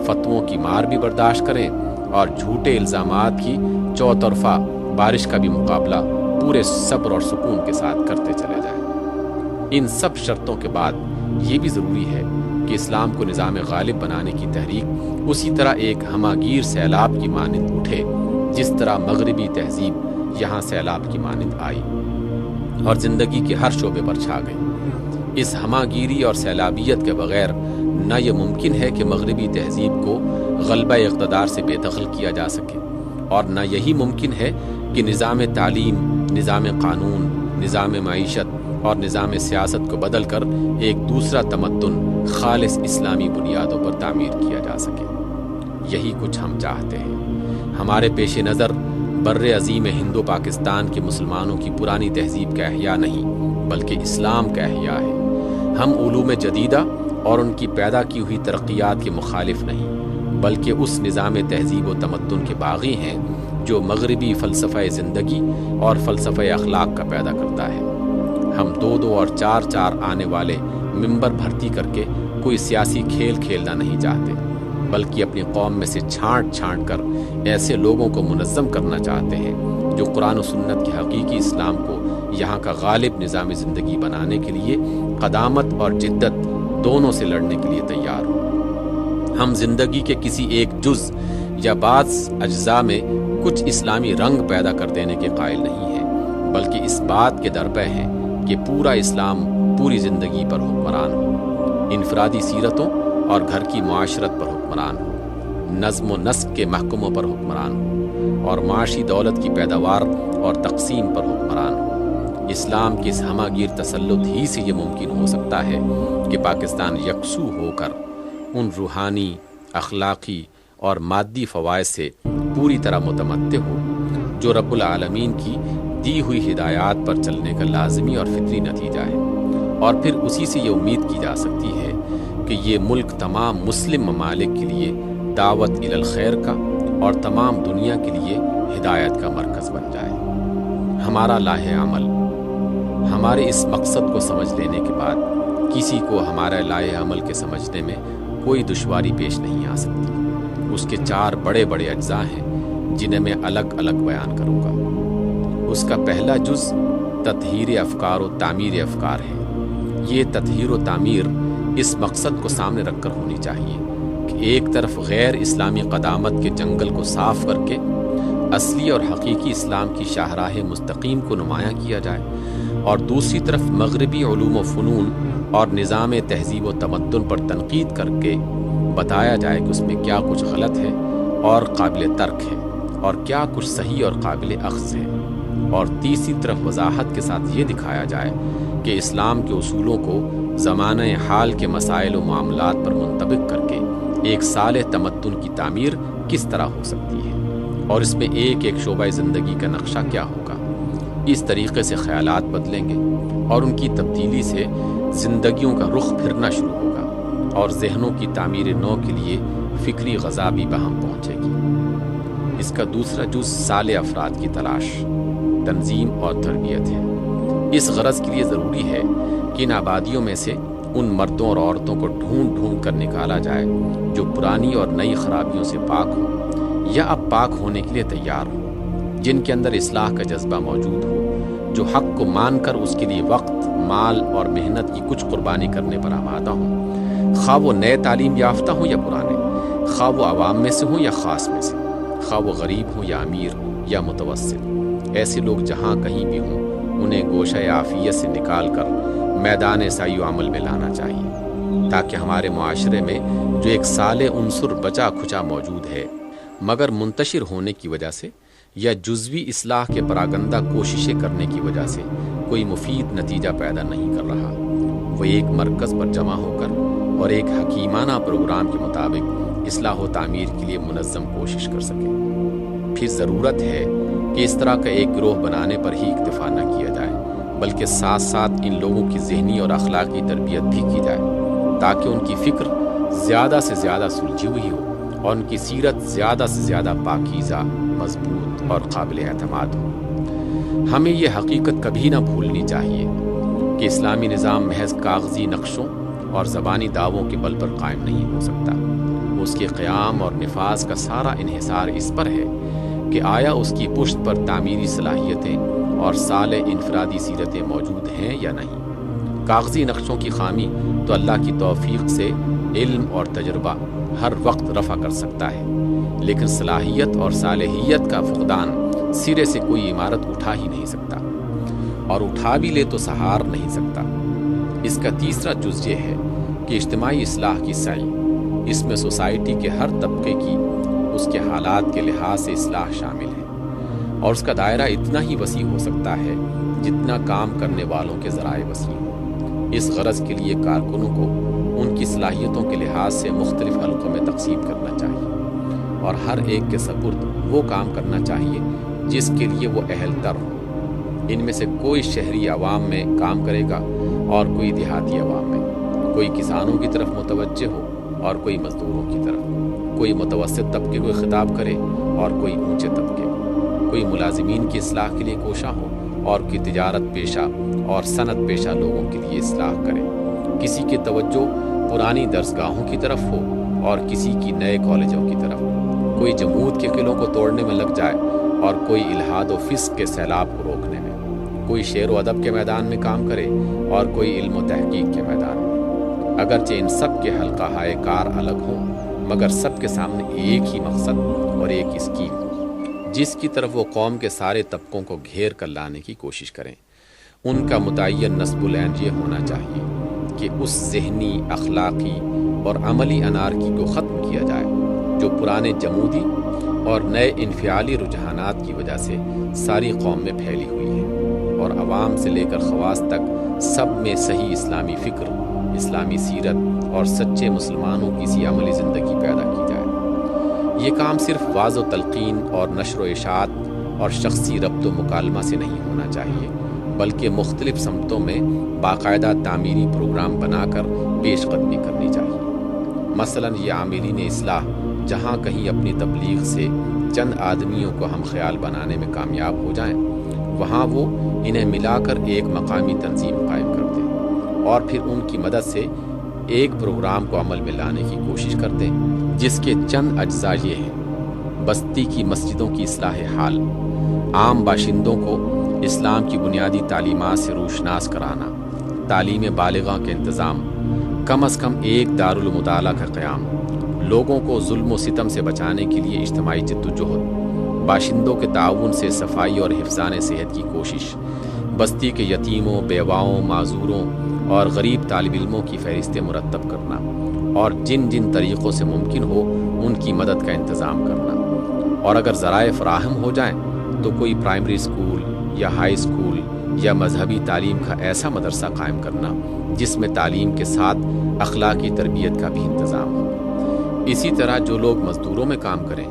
فتووں کی مار بھی برداشت کریں اور جھوٹے الزامات کی چوطرفہ بارش کا بھی مقابلہ پورے صبر اور سکون کے ساتھ کرتے چلے جائیں۔ ان سب شرطوں کے بعد یہ بھی ضروری ہے کہ اسلام کو نظام غالب بنانے کی تحریک اسی طرح ایک ہماگیر سیلاب کی مانند اٹھے جس طرح مغربی تہذیب یہاں سیلاب کی مانند آئی اور زندگی کے ہر شعبے پر چھا گئی۔ اس ہماگیری اور سیلابیت کے بغیر نہ یہ ممکن ہے کہ مغربی تہذیب کو غلبہ اقتدار سے بے دخل کیا جا سکے، اور نہ یہی ممکن ہے کہ نظام تعلیم، نظام قانون، نظام معیشت اور نظام سیاست کو بدل کر ایک دوسرا تمدن خالص اسلامی بنیادوں پر تعمیر کیا جا سکے۔ یہی کچھ ہم چاہتے ہیں۔ ہمارے پیش نظر بر عظیم ہندو پاکستان کے مسلمانوں کی پرانی تہذیب کا احیاء نہیں بلکہ اسلام کا احیاء ہے۔ ہم علوم جدیدہ اور ان کی پیدا کی ہوئی ترقیات کے مخالف نہیں بلکہ اس نظام تہذیب و تمدن کے باغی ہیں جو مغربی فلسفہ زندگی اور فلسفہ اخلاق کا پیدا کرتا ہے۔ ہم 2 اور 4 آنے والے ممبر بھرتی کر کے کوئی سیاسی کھیل کھیلنا نہیں چاہتے بلکہ اپنی قوم میں سے چھانٹ کر ایسے لوگوں کو منظم کرنا چاہتے ہیں جو قرآن و سنت کے حقیقی اسلام کو یہاں کا غالب نظام زندگی بنانے کے لیے قدامت اور جدت دونوں سے لڑنے کے لیے تیار ہوں۔ ہم زندگی کے کسی ایک جز یا بعض اجزاء میں کچھ اسلامی رنگ پیدا کر دینے کے قائل نہیں ہیں بلکہ اس بات کے درپے ہیں کہ پورا اسلام پوری زندگی پر حکمران ہو، انفرادی سیرتوں اور گھر کی معاشرت پر حکمران ہو، نظم و نسق کے محکموں پر حکمران ہو اور معاشی دولت کی پیداوار اور تقسیم پر حکمران ہو۔ اسلام کے اس ہماگیر تسلط ہی سے یہ ممکن ہو سکتا ہے کہ پاکستان یکسو ہو کر ان روحانی، اخلاقی اور مادی فوائد سے پوری طرح متمتع ہو جو رب العالمین کی دی ہوئی ہدایات پر چلنے کا لازمی اور فطری نتیجہ ہے، اور پھر اسی سے یہ امید کی جا سکتی ہے کہ یہ ملک تمام مسلم ممالک کے لیے دعوت الی الخیر کا اور تمام دنیا کے لیے ہدایت کا مرکز بن جائے۔ ہمارا لاہ عمل، ہمارے اس مقصد کو سمجھ لینے کے بعد کسی کو ہمارا لاہ عمل کے سمجھنے میں کوئی دشواری پیش نہیں آ سکتی۔ اس کے 4 بڑے اجزاء ہیں جنہیں میں الگ الگ بیان کروں گا۔ اس کا پہلا جز تطہیر افکار و تعمیر افکار ہے۔ یہ تطہیر و تعمیر اس مقصد کو سامنے رکھ کر ہونی چاہیے کہ ایک طرف غیر اسلامی قدامت کے جنگل کو صاف کر کے اصلی اور حقیقی اسلام کی شاہراہ مستقیم کو نمایاں کیا جائے، اور دوسری طرف مغربی علوم و فنون اور نظام تہذیب و تمدن پر تنقید کر کے بتایا جائے کہ اس میں کیا کچھ غلط ہے اور قابل ترک ہے اور کیا کچھ صحیح اور قابل اخذ ہے، اور تیسری طرف وضاحت کے ساتھ یہ دکھایا جائے کہ اسلام کے اصولوں کو زمانہ حال کے مسائل و معاملات پر منطبق کر کے ایک صالح تمدن کی تعمیر کس طرح ہو سکتی ہے، اور اس میں ایک شعبہ زندگی کا نقشہ کیا ہوگا۔ اس طریقے سے خیالات بدلیں گے اور ان کی تبدیلی سے زندگیوں کا رخ پھرنا شروع ہوگا اور ذہنوں کی تعمیر نو کے لیے فکری غذا بھی بہم پہنچے گی۔ اس کا دوسرا جز صالح افراد کی تلاش، تنظیم اور تربیت ہے۔ اس غرض کے لیے ضروری ہے کہ ان آبادیوں میں سے ان مردوں اور عورتوں کو ڈھونڈ کر نکالا جائے جو پرانی اور نئی خرابیوں سے پاک ہوں یا اب پاک ہونے کے لیے تیار ہوں، جن کے اندر اصلاح کا جذبہ موجود ہو، جو حق کو مان کر اس کے لیے وقت، مال اور محنت کی کچھ قربانی کرنے پر آمادہ ہوں، خواہ وہ نئے تعلیم یافتہ ہوں یا پرانے، خواہ وہ عوام میں سے ہوں یا خاص میں سے، خواہ وہ غریب ہوں یا امیر یا متوسط۔ ایسے لوگ جہاں کہیں بھی ہوں انہیں گوشہ عافیت سے نکال کر میدان سعی و عمل میں لانا چاہیے، تاکہ ہمارے معاشرے میں جو ایک صالح عنصر بچا کھچا موجود ہے مگر منتشر ہونے کی وجہ سے یا جزوی اصلاح کے پراگندہ کوششیں کرنے کی وجہ سے کوئی مفید نتیجہ پیدا نہیں کر رہا، وہ ایک مرکز پر جمع ہو کر اور ایک حکیمانہ پروگرام کے مطابق اصلاح و تعمیر کے لیے منظم کوشش کر سکے۔ پھر ضرورت ہے کہ اس طرح کا ایک گروہ بنانے پر ہی اکتفا نہ کیا جائے بلکہ ساتھ ساتھ ان لوگوں کی ذہنی اور اخلاقی تربیت بھی کی جائے تاکہ ان کی فکر زیادہ سے زیادہ سلجھی ہوئی ہو اور ان کی سیرت زیادہ سے زیادہ پاکیزہ، مضبوط اور قابل اعتماد ہو۔ ہمیں یہ حقیقت کبھی نہ بھولنی چاہیے کہ اسلامی نظام محض کاغذی نقشوں اور زبانی دعووں کے بل پر قائم نہیں ہو سکتا۔ اس کے قیام اور نفاذ کا سارا انحصار اس پر ہے کہ آیا اس کی پشت پر تعمیری صلاحیتیں اور صالح انفرادی سیرتیں موجود ہیں یا نہیں۔ کاغذی نقشوں کی خامی تو اللہ کی توفیق سے علم اور تجربہ ہر وقت رفع کر سکتا ہے، لیکن صلاحیت اور صالحیت کا فقدان سرے سے کوئی عمارت اٹھا ہی نہیں سکتا، اور اٹھا بھی لے تو سہار نہیں سکتا۔ اس کا تیسرا جز یہ ہے کہ اجتماعی اصلاح کی سعی، اس میں سوسائٹی کے ہر طبقے کی اس کے حالات کے لحاظ سے اصلاح شامل ہے، اور اس کا دائرہ اتنا ہی وسیع ہو سکتا ہے جتنا کام کرنے والوں کے ذرائع وسیع ہوں۔ اس غرض کے لیے کارکنوں کو ان کی صلاحیتوں کے لحاظ سے مختلف حلقوں میں تقسیم کرنا چاہیے، اور ہر ایک کے سپرد وہ کام کرنا چاہیے جس کے لیے وہ اہل تر ہو۔ ان میں سے کوئی شہری عوام میں کام کرے گا اور کوئی دیہاتی عوام میں، کوئی کسانوں کی طرف متوجہ ہو اور کوئی مزدوروں کی طرف، کوئی متوسط طبقے کو خطاب کرے اور کوئی اونچے طبقے، کوئی ملازمین کی اصلاح کے لیے کوشاں ہو اور کوئی تجارت پیشہ اور صنعت پیشہ لوگوں کے لیے اصلاح کرے، کسی کی توجہ پرانی درسگاہوں کی طرف ہو اور کسی کی نئے کالجوں کی طرف، کوئی جمود کے قلعوں کو توڑنے میں لگ جائے اور کوئی الحاد و فسق کے سیلاب کو روکنے میں، کوئی شعر و ادب کے میدان میں کام کرے اور کوئی علم و تحقیق کے میدان میں۔ اگرچہ ان سب کے حلقہ ہائے کار الگ ہوں، مگر سب کے سامنے ایک ہی مقصد اور ایک اسکیم، جس کی طرف وہ قوم کے سارے طبقوں کو گھیر کر لانے کی کوشش کریں۔ ان کا متعین نصب العین یہ ہونا چاہیے کہ اس ذہنی، اخلاقی اور عملی انارکی کو ختم کیا جائے جو پرانے جمودی اور نئے انفعالی رجحانات کی وجہ سے ساری قوم میں پھیلی ہوئی ہے، اور عوام سے لے کر خواص تک سب میں صحیح اسلامی فکر، اسلامی سیرت اور سچے مسلمانوں کی سی عملی زندگی پیدا کی جائے۔ یہ کام صرف واعظ و تلقین اور نشر و اشاعت اور شخصی ربط و مکالمہ سے نہیں ہونا چاہیے، بلکہ مختلف سمتوں میں باقاعدہ تعمیری پروگرام بنا کر پیش قدمی کرنی چاہیے۔ مثلاً یہ عاملین اصلاح جہاں کہیں اپنی تبلیغ سے چند آدمیوں کو ہم خیال بنانے میں کامیاب ہو جائیں، وہاں وہ انہیں ملا کر ایک مقامی تنظیم قائم کر دیں، اور پھر ان کی مدد سے ایک پروگرام کو عمل میں لانے کی کوشش کرتے ہیں جس کے چند اجزاء یہ ہیں: بستی کی مسجدوں کی اصلاح حال، عام باشندوں کو اسلام کی بنیادی تعلیمات سے روشناس کرانا، تعلیم بالغاں کے انتظام، کم از کم ایک دارالمطالعہ کا قیام، لوگوں کو ظلم و ستم سے بچانے کے لیے اجتماعی جدوجہد، باشندوں کے تعاون سے صفائی اور حفظان صحت کی کوشش، بستی کے یتیموں، بیواؤں، معذوروں اور غریب طالب علموں کی فہرستیں مرتب کرنا، اور جن جن طریقوں سے ممکن ہو ان کی مدد کا انتظام کرنا، اور اگر ذرائع فراہم ہو جائیں تو کوئی پرائمری اسکول یا ہائی اسکول یا مذہبی تعلیم کا ایسا مدرسہ قائم کرنا جس میں تعلیم کے ساتھ اخلاقی تربیت کا بھی انتظام ہو۔ اسی طرح جو لوگ مزدوروں میں کام کریں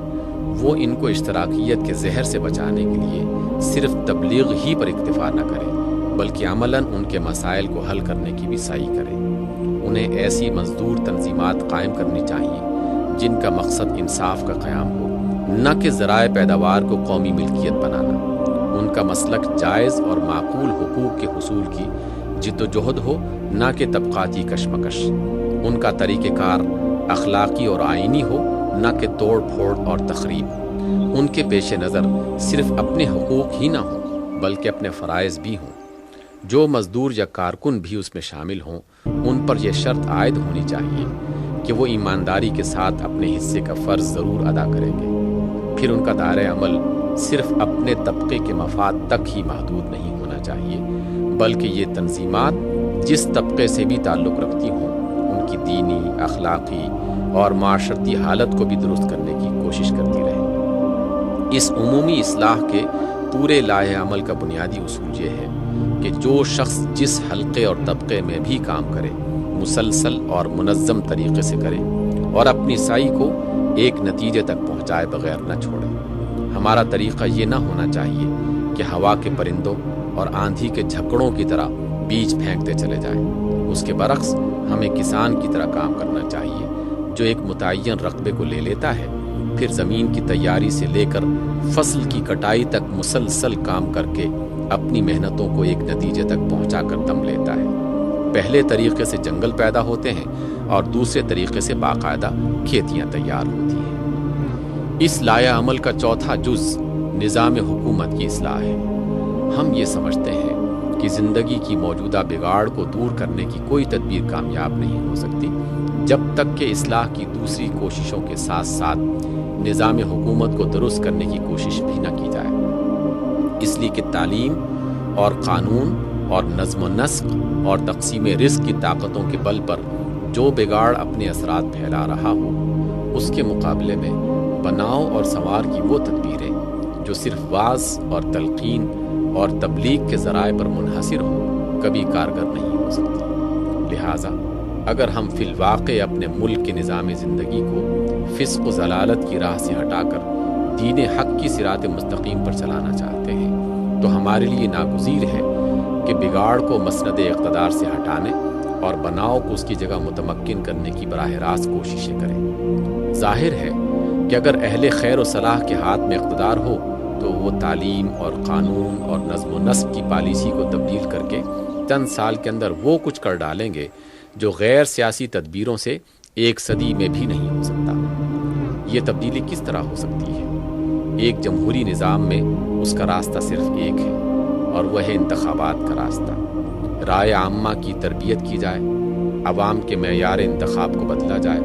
وہ ان کو اشتراکیت کے زہر سے بچانے کے لیے صرف تبلیغ ہی پر اکتفا نہ کریں، بلکہ عملاً ان کے مسائل کو حل کرنے کی بھی سعی کریں۔ انہیں ایسی مزدور تنظیمات قائم کرنی چاہیے جن کا مقصد انصاف کا قیام ہو، نہ کہ ذرائع پیداوار کو قومی ملکیت بنانا۔ ان کا مسلک جائز اور معقول حقوق کے حصول کی جد و جہد ہو، نہ کہ طبقاتی کشمکش۔ ان کا طریقہ کار اخلاقی اور آئینی ہو، نہ کہ توڑ پھوڑ اور تخریب۔ ان کے پیش نظر صرف اپنے حقوق ہی نہ ہوں بلکہ اپنے فرائض بھی ہوں۔ جو مزدور یا کارکن بھی اس میں شامل ہوں ان پر یہ شرط عائد ہونی چاہیے کہ وہ ایمانداری کے ساتھ اپنے حصے کا فرض ضرور ادا کریں گے۔ پھر ان کا دائرہ عمل صرف اپنے طبقے کے مفاد تک ہی محدود نہیں ہونا چاہیے، بلکہ یہ تنظیمات جس طبقے سے بھی تعلق رکھتی ہوں ان کی دینی، اخلاقی اور معاشرتی حالت کو بھی درست کرنے کی کوشش کرتی رہیں۔ اس عمومی اصلاح کے پورے لائحہ عمل کا بنیادی اصول یہ ہے کہ جو شخص جس حلقے اور طبقے میں بھی کام کرے مسلسل اور منظم طریقے سے کرے اور اپنی سعی کو ایک نتیجے تک پہنچائے بغیر نہ چھوڑے۔ ہمارا طریقہ یہ نہ ہونا چاہیے کہ ہوا کے پرندوں اور آندھی کے جھکڑوں کی طرح بیج پھینکتے چلے جائیں۔ اس کے برعکس ہمیں کسان کی طرح کام کرنا چاہیے جو ایک متعین رقبے کو لے لیتا ہے، پھر زمین کی تیاری سے لے کر فصل کی کٹائی تک مسلسل کام کر کے اپنی محنتوں کو ایک نتیجے تک پہنچا کر دم لیتا ہے۔ پہلے طریقے سے جنگل پیدا ہوتے ہیں اور دوسرے طریقے سے باقاعدہ کھیتیاں تیار ہوتی ہیں۔ اس لائحہ عمل کا چوتھا جز نظام حکومت کی اصلاح ہے۔ ہم یہ سمجھتے ہیں کہ زندگی کی موجودہ بگاڑ کو دور کرنے کی کوئی تدبیر کامیاب نہیں ہو سکتی جب تک کہ اصلاح کی دوسری کوششوں کے ساتھ ساتھ نظام حکومت کو درست کرنے کی کوشش بھی نہ کی جائے۔ اس لیے کہ تعلیم اور قانون اور نظم و نسق اور تقسیم رزق کی طاقتوں کے بل پر جو بگاڑ اپنے اثرات پھیلا رہا ہو، اس کے مقابلے میں بناؤ اور سنوار کی وہ تدبیریں جو صرف واعظ اور تلقین اور تبلیغ کے ذرائع پر منحصر ہوں، کبھی کارگر نہیں ہو سکتی۔ لہٰذا اگر ہم فی الواقع اپنے ملک کے نظام زندگی کو فسق و ضلالت کی راہ سے ہٹا کر دین حق کی صراط مستقیم پر چلانا چاہتے ہیں تو ہمارے لیے ناگزیر ہے کہ بگاڑ کو مسند اقتدار سے ہٹانے اور بناؤ کو اس کی جگہ متمکن کرنے کی براہ راست کوششیں کریں۔ ظاہر ہے کہ اگر اہل خیر و صلاح کے ہاتھ میں اقتدار ہو تو وہ تعلیم اور قانون اور نظم و نسق کی پالیسی کو تبدیل کر کے چند سال کے اندر وہ کچھ کر ڈالیں گے جو غیر سیاسی تدبیروں سے ایک صدی میں بھی نہیں ہو سکتا۔ یہ تبدیلی کس طرح ہو سکتی ہے؟ ایک جمہوری نظام میں اس کا راستہ صرف ایک ہے اور وہ ہے انتخابات کا راستہ۔ رائے عامہ کی تربیت کی جائے، عوام کے معیار انتخاب کو بدلا جائے،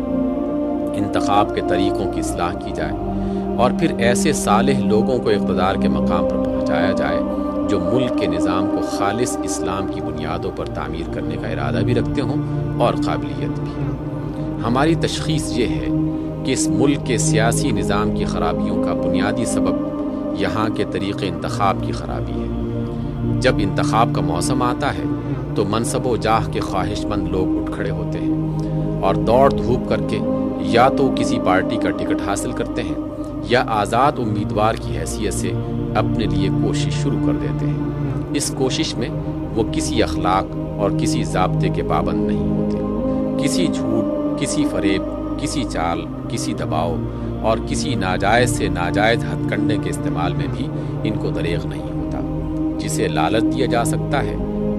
انتخاب کے طریقوں کی اصلاح کی جائے اور پھر ایسے صالح لوگوں کو اقتدار کے مقام پر پہنچایا جائے جو ملک کے نظام کو خالص اسلام کی بنیادوں پر تعمیر کرنے کا ارادہ بھی رکھتے ہوں اور قابلیت بھی۔ ہماری تشخیص یہ ہے کہ اس ملک کے سیاسی نظام کی خرابیوں کا بنیادی سبب یہاں کے طریق انتخاب کی خرابی ہے۔ جب انتخاب کا موسم آتا ہے تو منصب و جاہ کے خواہش مند لوگ اٹھ کھڑے ہوتے ہیں اور دوڑ دھوپ کر کے یا تو کسی پارٹی کا ٹکٹ حاصل کرتے ہیں یا آزاد امیدوار کی حیثیت سے اپنے لیے کوشش شروع کر دیتے ہیں۔ اس کوشش میں وہ کسی اخلاق اور کسی ضابطے کے پابند نہیں ہوتے۔ کسی جھوٹ، کسی فریب، کسی چال، کسی دباؤ اور کسی ناجائز سے ناجائز ہتھ کنڈے کے استعمال میں بھی ان کو دریغ نہیں ہوتا۔ جسے لالچ دیا جا سکتا ہے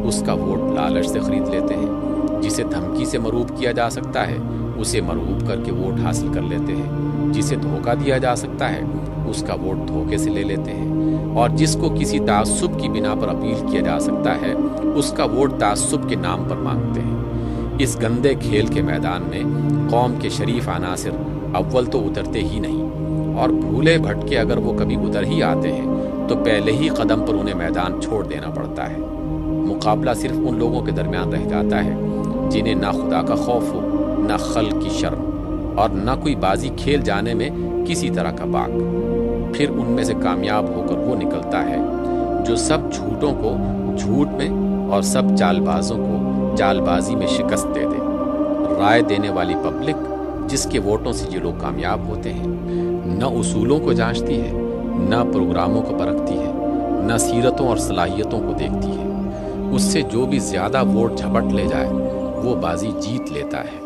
اس کا ووٹ لالچ سے خرید لیتے ہیں، جسے دھمکی سے مرعوب کیا جا سکتا ہے اسے مرعوب کر کے ووٹ حاصل کر لیتے ہیں، جسے دھوکہ دیا جا سکتا ہے اس کا ووٹ دھوکے سے لے لیتے ہیں، اور جس کو کسی تعصب کی بنا پر اپیل کیا جا سکتا ہے اس کا ووٹ تعصب کے نام پر مانگتے ہیں۔ اس گندے کھیل کے میدان میں قوم کے شریف عناصر اول تو اترتے ہی نہیں، اور بھولے بھٹکے اگر وہ کبھی اتر ہی آتے ہیں تو پہلے ہی قدم پر انہیں میدان چھوڑ دینا پڑتا ہے۔ مقابلہ صرف ان لوگوں کے درمیان رہ جاتا ہے جنہیں نہ خدا کا خوف ہو، نہ خلق کی شرم اور نہ کوئی بازی کھیل جانے میں کسی طرح کا باک۔ پھر ان میں سے کامیاب ہو کر وہ نکلتا ہے جو سب جھوٹوں کو جھوٹ میں اور سب چال بازوں کو چال بازی میں شکست دے دے۔ رائے دینے والی پبلک جس کے ووٹوں سے یہ لوگ کامیاب ہوتے ہیں نہ اصولوں کو جانچتی ہے، نہ پروگراموں کو پرکھتی ہے، نہ سیرتوں اور صلاحیتوں کو دیکھتی ہے۔ اس سے جو بھی زیادہ ووٹ جھپٹ لے جائے وہ بازی جیت لیتا ہے،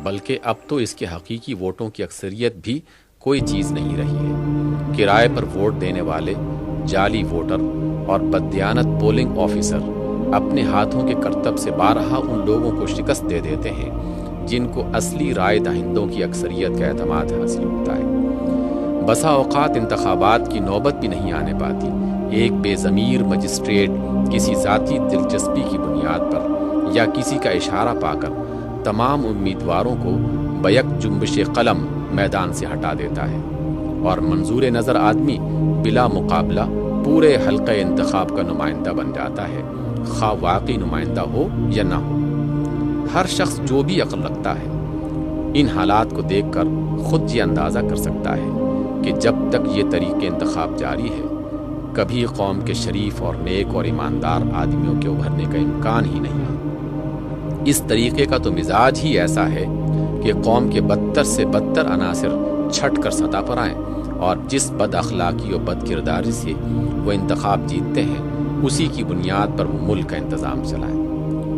بلکہ اب تو اس کے حقیقی ووٹوں کی اکثریت بھی کوئی چیز نہیں رہی ہے۔ کرائے پر ووٹ دینے والے جعلی ووٹر اور بددیانت پولنگ آفیسر اپنے ہاتھوں کے کرتب سے بارہا ان لوگوں کو شکست دے دیتے ہیں جن کو اصلی رائے دہندوں کی اکثریت کا اعتماد حاصل ہوتا ہے۔ بسا اوقات انتخابات کی نوبت بھی نہیں آنے پاتی، ایک بے ضمیر مجسٹریٹ کسی ذاتی دلچسپی کی بنیاد پر یا کسی کا اشارہ پا کر تمام امیدواروں کو بیک جنبش قلم میدان سے ہٹا دیتا ہے، اور منظور نظر آدمی بلا مقابلہ پورے حلقہ انتخاب کا نمائندہ بن جاتا ہے، خواہ واقعی نمائندہ ہو یا نہ ہو۔ ہر شخص جو بھی عقل رکھتا ہے ان حالات کو دیکھ کر خود یہ اندازہ کر سکتا ہے کہ جب تک یہ طریق انتخاب جاری ہے کبھی قوم کے شریف اور نیک اور ایماندار آدمیوں کے ابھرنے کا امکان ہی نہیں ہے۔ اس طریقے کا تو مزاج ہی ایسا ہے کہ قوم کے بدتر سے بدتر عناصر چھٹ کر سطح پر آئیں اور جس بد اخلاقی و بد کرداری سے وہ انتخاب جیتتے ہیں اسی کی بنیاد پر وہ ملک کا انتظام چلائیں۔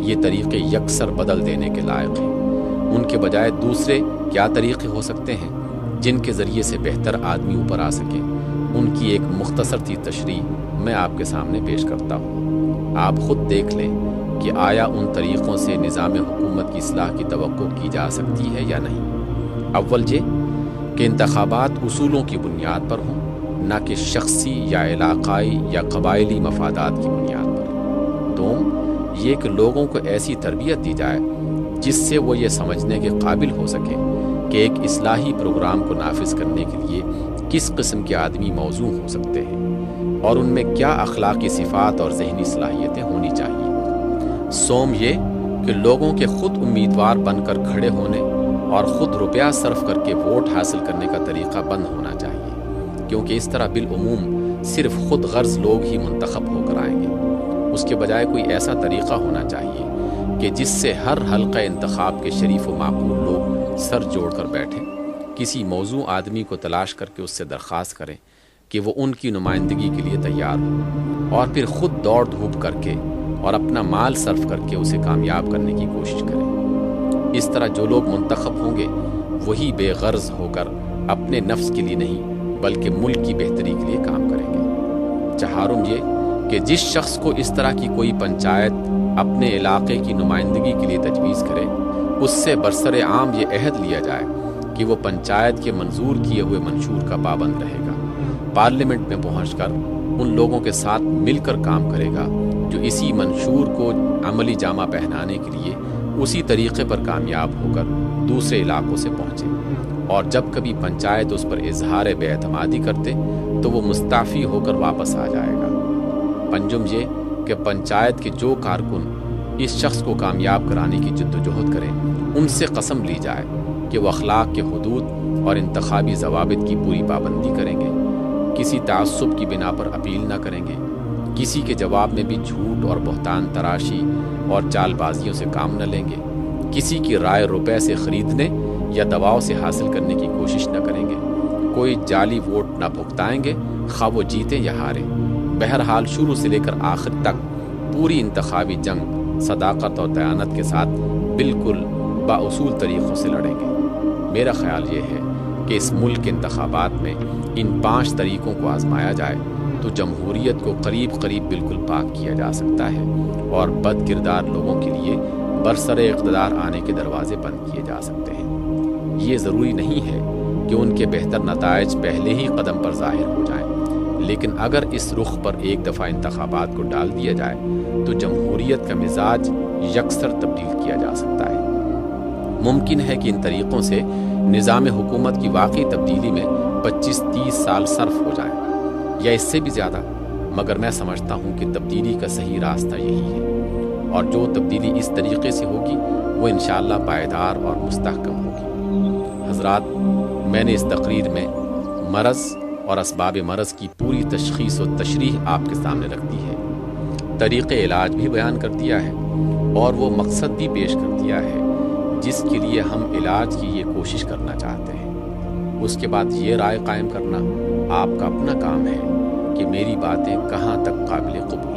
یہ طریقے یکسر بدل دینے کے لائق ہیں۔ ان کے بجائے دوسرے کیا طریقے ہو سکتے ہیں جن کے ذریعے سے بہتر آدمی اوپر آ سکے؟ ان کی ایک مختصر سی تشریح میں آپ کے سامنے پیش کرتا ہوں۔ آپ خود دیکھ لیں کہ آیا ان طریقوں سے نظام حکومت کی اصلاح کی توقع کی جا سکتی ہے یا نہیں۔ اول یہ کہ انتخابات اصولوں کی بنیاد پر ہوں، نہ کہ شخصی یا علاقائی یا قبائلی مفادات کی بنیاد پر۔ دوم یہ کہ لوگوں کو ایسی تربیت دی جائے جس سے وہ یہ سمجھنے کے قابل ہو سکے کہ ایک اصلاحی پروگرام کو نافذ کرنے کے لیے کس قسم کے آدمی موزوں ہو سکتے ہیں اور ان میں کیا اخلاقی صفات اور ذہنی صلاحیتیں ہونی چاہیے۔ سوم یہ کہ لوگوں کے خود امیدوار بن کر کھڑے ہونے اور خود روپیہ صرف کر کے ووٹ حاصل کرنے کا طریقہ بند ہونا چاہیے، کیونکہ اس طرح بالعموم صرف خود غرض لوگ ہی منتخب ہو کر آئیں گے۔ اس کے بجائے کوئی ایسا طریقہ ہونا چاہیے کہ جس سے ہر حلقہ انتخاب کے شریف و معقول لوگ سر جوڑ کر بیٹھیں، کسی موزوں آدمی کو تلاش کر کے اس سے درخواست کریں کہ وہ ان کی نمائندگی کے لیے تیار ہو، اور پھر خود دوڑ دھوپ کر کے اور اپنا مال صرف کر کے اسے کامیاب کرنے کی کوشش کریں۔ اس طرح جو لوگ منتخب ہوں گے وہی بے غرض ہو کر اپنے نفس کے لیے نہیں بلکہ ملک کی بہتری کے لیے کام کریں گے۔ چہارم یہ کہ جس شخص کو اس طرح کی کوئی پنچایت اپنے علاقے کی نمائندگی کے لیے تجویز کرے، اس سے برسر عام یہ عہد لیا جائے کہ وہ پنچایت کے منظور کیے ہوئے منشور کا پابند رہے گا، پارلیمنٹ میں پہنچ کر ان لوگوں کے ساتھ مل کر کام کرے گا جو اسی منشور کو عملی جامہ پہنانے کے لیے اسی طریقے پر کامیاب ہو کر دوسرے علاقوں سے پہنچے، اور جب کبھی پنچایت اس پر اظہار بے اعتمادی کرتے تو وہ مستعفی ہو کر واپس آ جائے گا۔ پنجم یہ کہ پنچایت کے جو کارکن اس شخص کو کامیاب کرانے کی جدوجہد کریں، ان سے قسم لی جائے کہ وہ اخلاق کے حدود اور انتخابی ضوابط کی پوری پابندی کریں گے، کسی تعصب کی بنا پر اپیل نہ کریں گے، کسی کے جواب میں بھی جھوٹ اور بہتان تراشی اور چال بازیوں سے کام نہ لیں گے، کسی کی رائے روپے سے خریدنے یا دباؤ سے حاصل کرنے کی کوشش نہ کریں گے، کوئی جعلی ووٹ نہ بھگتائیں گے، خواہ وہ جیتے یا ہارے۔ بہرحال شروع سے لے کر آخر تک پوری انتخابی جنگ صداقت اور دیانت کے ساتھ بالکل باصول طریقوں سے لڑیں گے۔ میرا خیال یہ ہے کہ اس ملک کے انتخابات میں ان 5 طریقوں کو آزمایا جائے تو جمہوریت کو قریب قریب بالکل پاک کیا جا سکتا ہے اور بد کردار لوگوں کے لیے برسر اقتدار آنے کے دروازے بند کیے جا سکتے ہیں۔ یہ ضروری نہیں ہے کہ ان کے بہتر نتائج پہلے ہی قدم پر ظاہر ہو جائیں، لیکن اگر اس رخ پر ایک دفعہ انتخابات کو ڈال دیا جائے تو جمہوریت کا مزاج یکسر تبدیل کیا جا سکتا ہے۔ ممکن ہے کہ ان طریقوں سے نظام حکومت کی واقعی تبدیلی میں 25-30 سال صرف ہو جائیں یا اس سے بھی زیادہ، مگر میں سمجھتا ہوں کہ تبدیلی کا صحیح راستہ یہی ہے، اور جو تبدیلی اس طریقے سے ہوگی وہ انشاءاللہ پائیدار اور مستحکم ہوگی۔ حضرات، میں نے اس تقریر میں مرض اور اسباب مرض کی پوری تشخیص و تشریح آپ کے سامنے رکھ دی ہے، طریق علاج بھی بیان کر دیا ہے اور وہ مقصد بھی پیش کر دیا ہے جس کے لیے ہم علاج کی یہ کوشش کرنا چاہتے ہیں۔ اس کے بعد یہ رائے قائم کرنا آپ کا اپنا کام ہے کہ میری باتیں کہاں تک قابل قبول